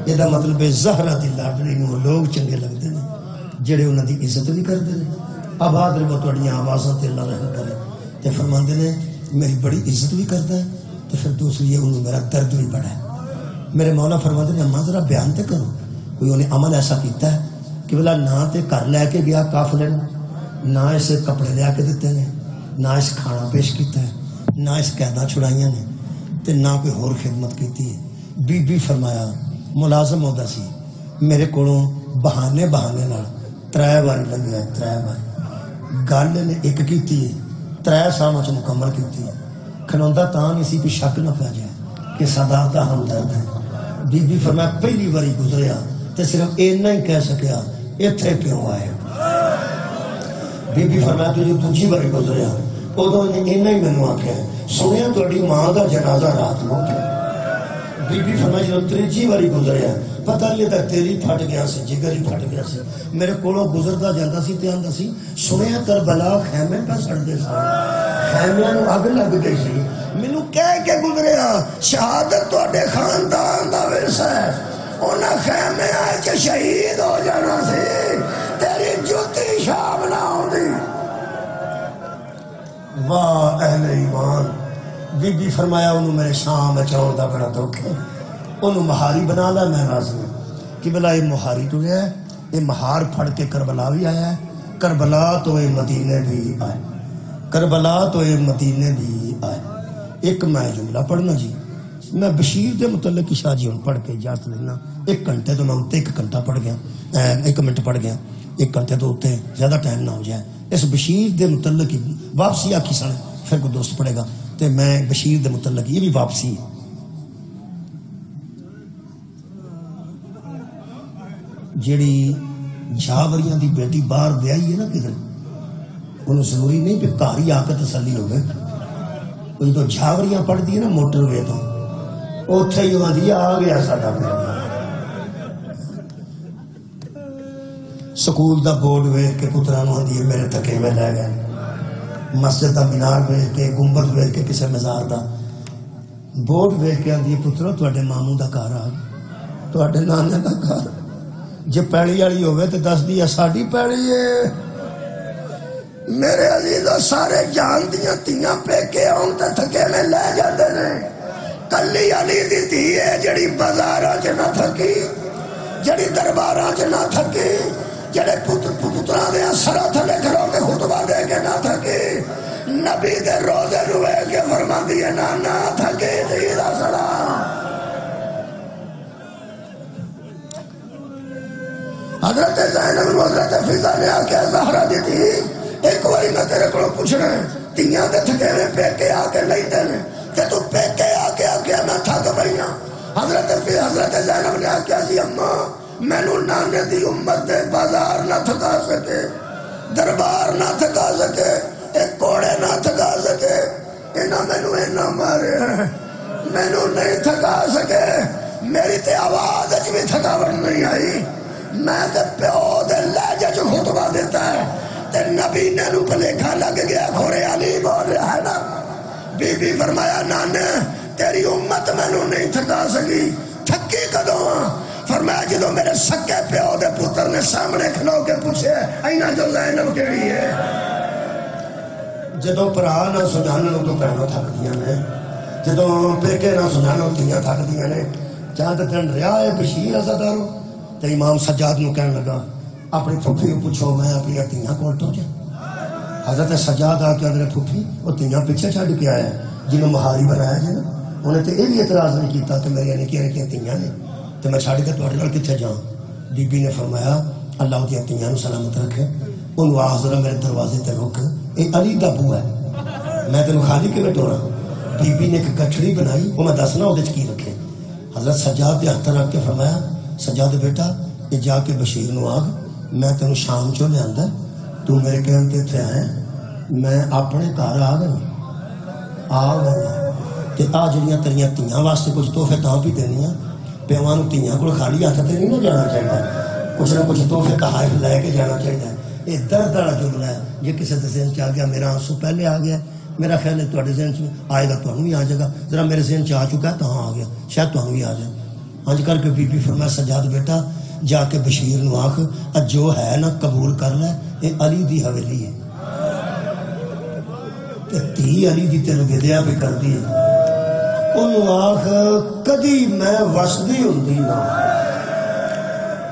یہ مطلب ہے زہرا دی لاڈلی نو لوگ چنگے لگتے ہیں جڑے انہاں دی عزت بھی کرتے ہیں. آباد رہو تہاڈیاں آوازاں تے اللہ رحم کرے. تے فرماندے نے میری بڑی عزت بھی کرتا ہے تو پھر دوسری انہوں میرا درد بھی بڑا ہے. میرے مولا فرماندے نے اماں ذرا بیان تے کرو کوئی انہیں عمل ایسا کیتا ہے کہ بلا نہ تے گھر لے کے گیا قافلے نہ اسے کپڑے لے کے دیتے ہیں نہ اس کھانا پیش کیتا ہے نہ اس قیداں چھڑائیاں نے تے نہ کوئی ہور خدمت کیتی ہے. بی بی فرمایا ملازم ہوتا سی میرے کولوں بہانے نال 3 بار لگیا 3 بار گل نے ایک کیتی ہے 3 سال چ مکمل کیتی ہے. کھلوندا تاں نہیں سی کوئی شک نہ پہ جائے کہ صداقت ہمدرد ہے. بی بی فرمایا پہلی باری گزریا تے صرف اینا ہی کہہ سکیا ایتھے کیوں آئے. بی بی فرمایا تجھے دوجی باری گزریا ادو نے اینا ہی مینوں آکھیا سنیا تہاڈی ماں دا جنازہ رات نو پیا. بی بی فرمایا جدوں تیجی باری گزریا پتہ نہیں تک تیری پھٹ گیا سی جگر ہی پھٹ گیا سی. میرے کولوں گزردا جاندا سی تے آندا سی سنیا کربلا خیمے پہ سڑدے سن خیمیاں نوں اگ لگ گئی سی مینوں کہہ کے گزریا شہادت تہاڈے خاندان دا ورثہ ہے انہاں خیمیاں وچ شہید ہو جانا سی تیری جوتی شام نہ ہوندی. واہ اہل ایمان. بی بی فرمایا انہوں میرے شام اچھاؤں دا بڑا دکھ ہے انہوں مہاری بنا لا. میں راضی ہوں کہ بلا یہ مہاری تو ہے یہ مہار پھڑ کے کربلا بھی آیا ہے کربلا تو یہ مدینے بھی آئے کربلا تو یہ مدینے بھی آئے. ایک میں جملہ پڑھنا جی میں بشیر دے متعلق شاہ جی ہوں پڑھ کے اجازت لینا. 1 گھنٹے تو میں اتنے 1 گھنٹہ پڑھ گیا 1 منٹ پڑھ گیا 1 گھنٹے تو اتنے زیادہ ٹائم نہ ہو جائے. اس بشیر دے متعلق واپسی آکھی سن پھر کوئی دوست پڑھے گا تو میں بشیر دے متعلق یہ بھی واپسی جیڑی جھاوریاں دی بیٹی باہر بیائی ہے نا کدھر انہوں ضروری نہیں کہ گھر ہی آ کے تسلی ہوگی. وہ جدو جھاوریاں پڑھتی ہے نا موٹر وے تو اتنے ہی آدھی آ گیا ساڈا بیٹا. سکول دا بورڈ ویکھ کے پتراں نوں آندی ہے میرے تھکے میں لے گئے. مسجد دا مینار ویکھ کے گنبد ویکھ کے کسے مزار دا بورڈ ویکھ کے آندی ہے پترو تواڈے ماموں دا گھر آ گیا تواڈے نانے دا گھر. جے پیڑی والی ہوئے تو دس دی ساڈی پیڑی ہے. میرے عزیزو سارے جان دیاں تیاں پیکے آن تے تھکے میں لے جاندے نے. کلی علی دی تھی ہے جڑی بازاراں چ نہ تھکی جڑی درباراں چ نہ تھکی جڑے پتراں دے سراں تھلے کھلو کے خطبہ دے کے نہ تھکی نبی دے روزے روے کے فرماندی ہے نہ تھکے دی دا سڑا. حضرت زینب و حضرت فضا نے آکے زہرا دی تھی ایک باری میں تیرے کو پوچھنا ہے تیاں دے تھکے میں پیکے آ کے لئی دے کہ تو پیکے آ کے میں تھک پئی ہاں. حضرت زینب نے آکیا سی اماں مینوں نانے دی امت دے بازار نہ تھکا سکے دربار نہ تھکا سکے ایک کوڑے نہ تھکا سکے انہاں مینوں اینا مارے مینوں نہیں تھکا سکے. میری تے آواز اچ بھی تھکاوٹ نہیں آئی. میں تے پیو دے لہجے چ خطبہ دیتا ہے تے نبی نے نو بھلیکھا لگ گیا کھورے علی بول رہا ہے نا. بی بی فرمایا نانے تیری امت مینوں نہیں تھکا سکی. تھکی کدوں؟ فرمایا جدو میرے سکے پیو دے پتر نے سامنے کھلو کے پوچھے اینا جو زینب کیڑی ہے. جدو پرا نہ سجانن تو پہنو تھک دیا نے جدو پیکے نہ سجانو تیاں تھک دیا نے. چاند دن رہا ہے بشیر عزادارو تے امام سجاد نو کہنے لگا اپنی پھپھی کو پوچھو میں اپنی تیاں کول ٹر جا حضرت سجاد آ کے آدھے پھوپھی وہ تیاں پیچھے چھڈ کے آیا جنہوں مہاری بنایا جی نا انہیں تو یہ بھی اعتراض نہیں کیتا کہ میری نکیاں نکیاں تیاں نے تو میں چھڈ کے تواڈے نال کتنے جاؤں. بی بی نے فرمایا اللہ دیا تیاں سلامت رکھے انہوں آ ذرا میرے دروازے تے رک یہ علی دا بو ہے میں تینوں خالی کیویں ٹوراں. بی بی نے ایک گٹھڑی بنائی وہ میں دسنا وہ کی رکھے. حضرت سجاد کے ہاتھ رکھ کے فرمایا سجاد بیٹا یہ جا کے بشیر نو آگ میں تینوں شام چوں لیا تو میرے کہن تے اتنے آئے میں اپنے گھر آ گیا تے آ جڑیاں تیریاں تیاں واسطے کچھ تحفے تاں بھی دینی پیواں نوں تیاں کول خالی ہاتھ تے نہیں نہ جانا چاہیے کچھ نہ کچھ تحفے تحائف لے کے جانا چاہیے. یہ درد والا جملہ ہے جی کسی کے ذہن چ آ گیا میرا آنسو پہلے آ گیا میرا خیال ہے تھوڑے ذہن چ آئے گا تمہیں بھی آ جائے گا ذرا میرے ذہن چ آ چکا ہے تو ہاں آ گیا شاید تمہیں بھی آ جائے. ہنج کر کے بی بی فرمایا سجاد بیٹا جا کے بشیر نو آخ جو ہے نا قبول کر لے یہ علی دی حویلی ہے تی علی دی تینوں ودیا پہ کر دی انہوں آخ کدی میں وسدی ہوندی نہ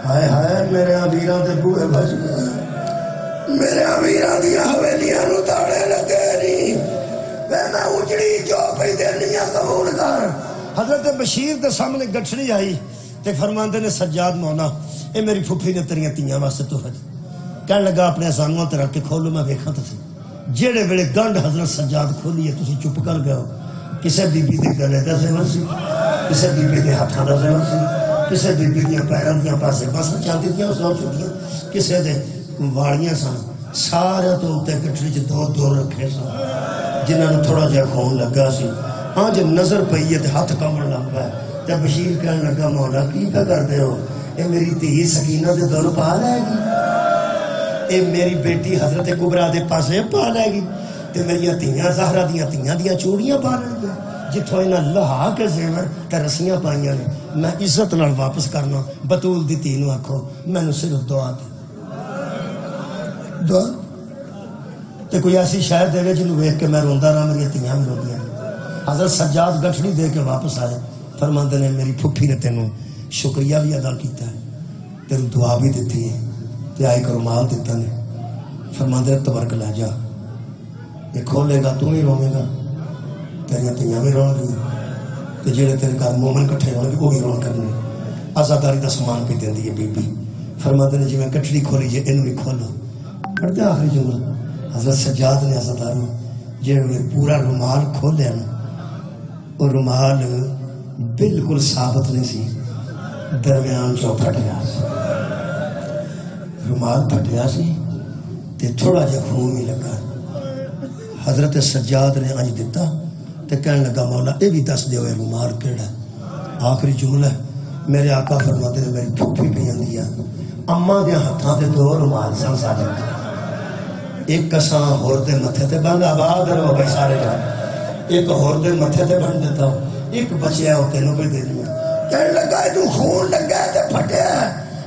ہائے ہائے میرے امیراں دے بوئے بج گئے میرے امیراں دی حویلیاں نو تاڑے لگے نہیں میں اجڑی جو پہ دینیاں قبول کر. حضرت بشیر دے سامنے گٹھڑی آئی تے فرماندے نے سجاد مولا اے میری پھوپھی نے تیریاں تیاں واسطے تحفہ کہنے لگا اپنے آسانواں تے رکھ کے کھولو میں ویکھاں تے جیڑے ویلے گنڈ حضرت سجاد کھولی ہے تسی چپ کر گئے ہو. کسے بی بی دے گلے دا زیور سی کسے بی بی دے ہاتھاں دا زیور سی کسے بی بی دیاں پیراں دیاں پاسے بس چلدی دیاں سو چکیاں کسے دے والیاں سن سارے تو اتنے گٹھڑی چ دو دو رکھے سن جنہاں نوں تھوڑا جہا خون لگا سی ہاں جب نظر پئی ہے تے ہاتھ کمبن لگ پیا تے بشیر کہنے لگا مولا کی کیا کرتے ہو اے میری دھی سکینہ دے دور پا لے گی اے میری بیٹی حضرت کبرا دے پاسے پا لے گی تے میری دھیاں زہرا دیاں چوڑیاں پا لیں گی جتوں انہاں لہا کے زیور تے رسیاں پائیاں نے میں عزت نال واپس کرنا بطول دی دھی نو آکھو مینوں صرف دعا دے دعا تے کوئی ایسی شاید دے جنوں ویکھ کے میں روندا رہا میری دھیاں بھی روندیاں. حضرت سجاد گٹھڑی دے کے واپس آئے فرماندے نے میری پھوپھی نے تینوں شکریہ بھی ادا کیتا ہے تیری دعا بھی دیتی ہے تے آئی کو رومال دیتا نے فرماندے نے تبرک لے جا یہ کھولے گا تو ہی روے گا تیریاں تیاں بھی رون گی تے جڑے تیرے گھر مومن کٹھے ہون گے وہ بھی رون کرنے آزاداری دا سامان پہ دیندی ہے بی بی. فرماندے نے جی میں گٹھڑی کھولی جے اینوں بھی کھولو پڑھتے آخری جملہ حضرت سجاد نے آزاداروں جڑے پورا رومال کھولیا نا اور رومال بالکل ثابت نہیں سی درمیان چو پھٹیا سی رومال پھٹیا سی تے تھوڑا جا خون ہی لگا. حضرت سجاد نے انج دیتا تے کہنے لگا مولا اے بھی دس دیو اے رومال کیڑا. آخری جملہ میرے آقا فرماتے نے میری پھوپھی پہ اندیا اماں دے ہاتھاں تے دو رومال سن ساڈے ایک کساں ہور دے متھے تے بند آباد رہو بھائی سارے جان ایک ہور دے متھے تے بند دیتا ہوں ایک بچیا ہو تینوں بھی دے دیا. کہنے لگا تو خون لگا تے پھٹیا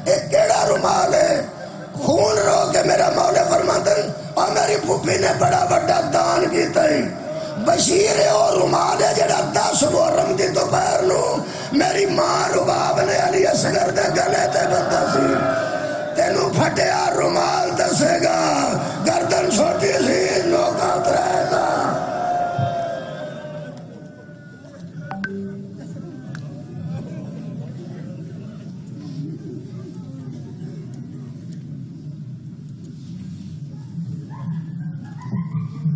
ایک کیڑا رومال ہے خون رو کے میرا مولا فرماتے اور میری پھوپھی نے بڑا بڑا دان کیتا ہے بشیر اور رومال ہے جڑا 10 محرم دی دوپہر نو میری ماں رباب نے علی اصغر دے گلے تے بندہ سی تینوں پھٹیا رومال دسے گا گردن چھوٹی سی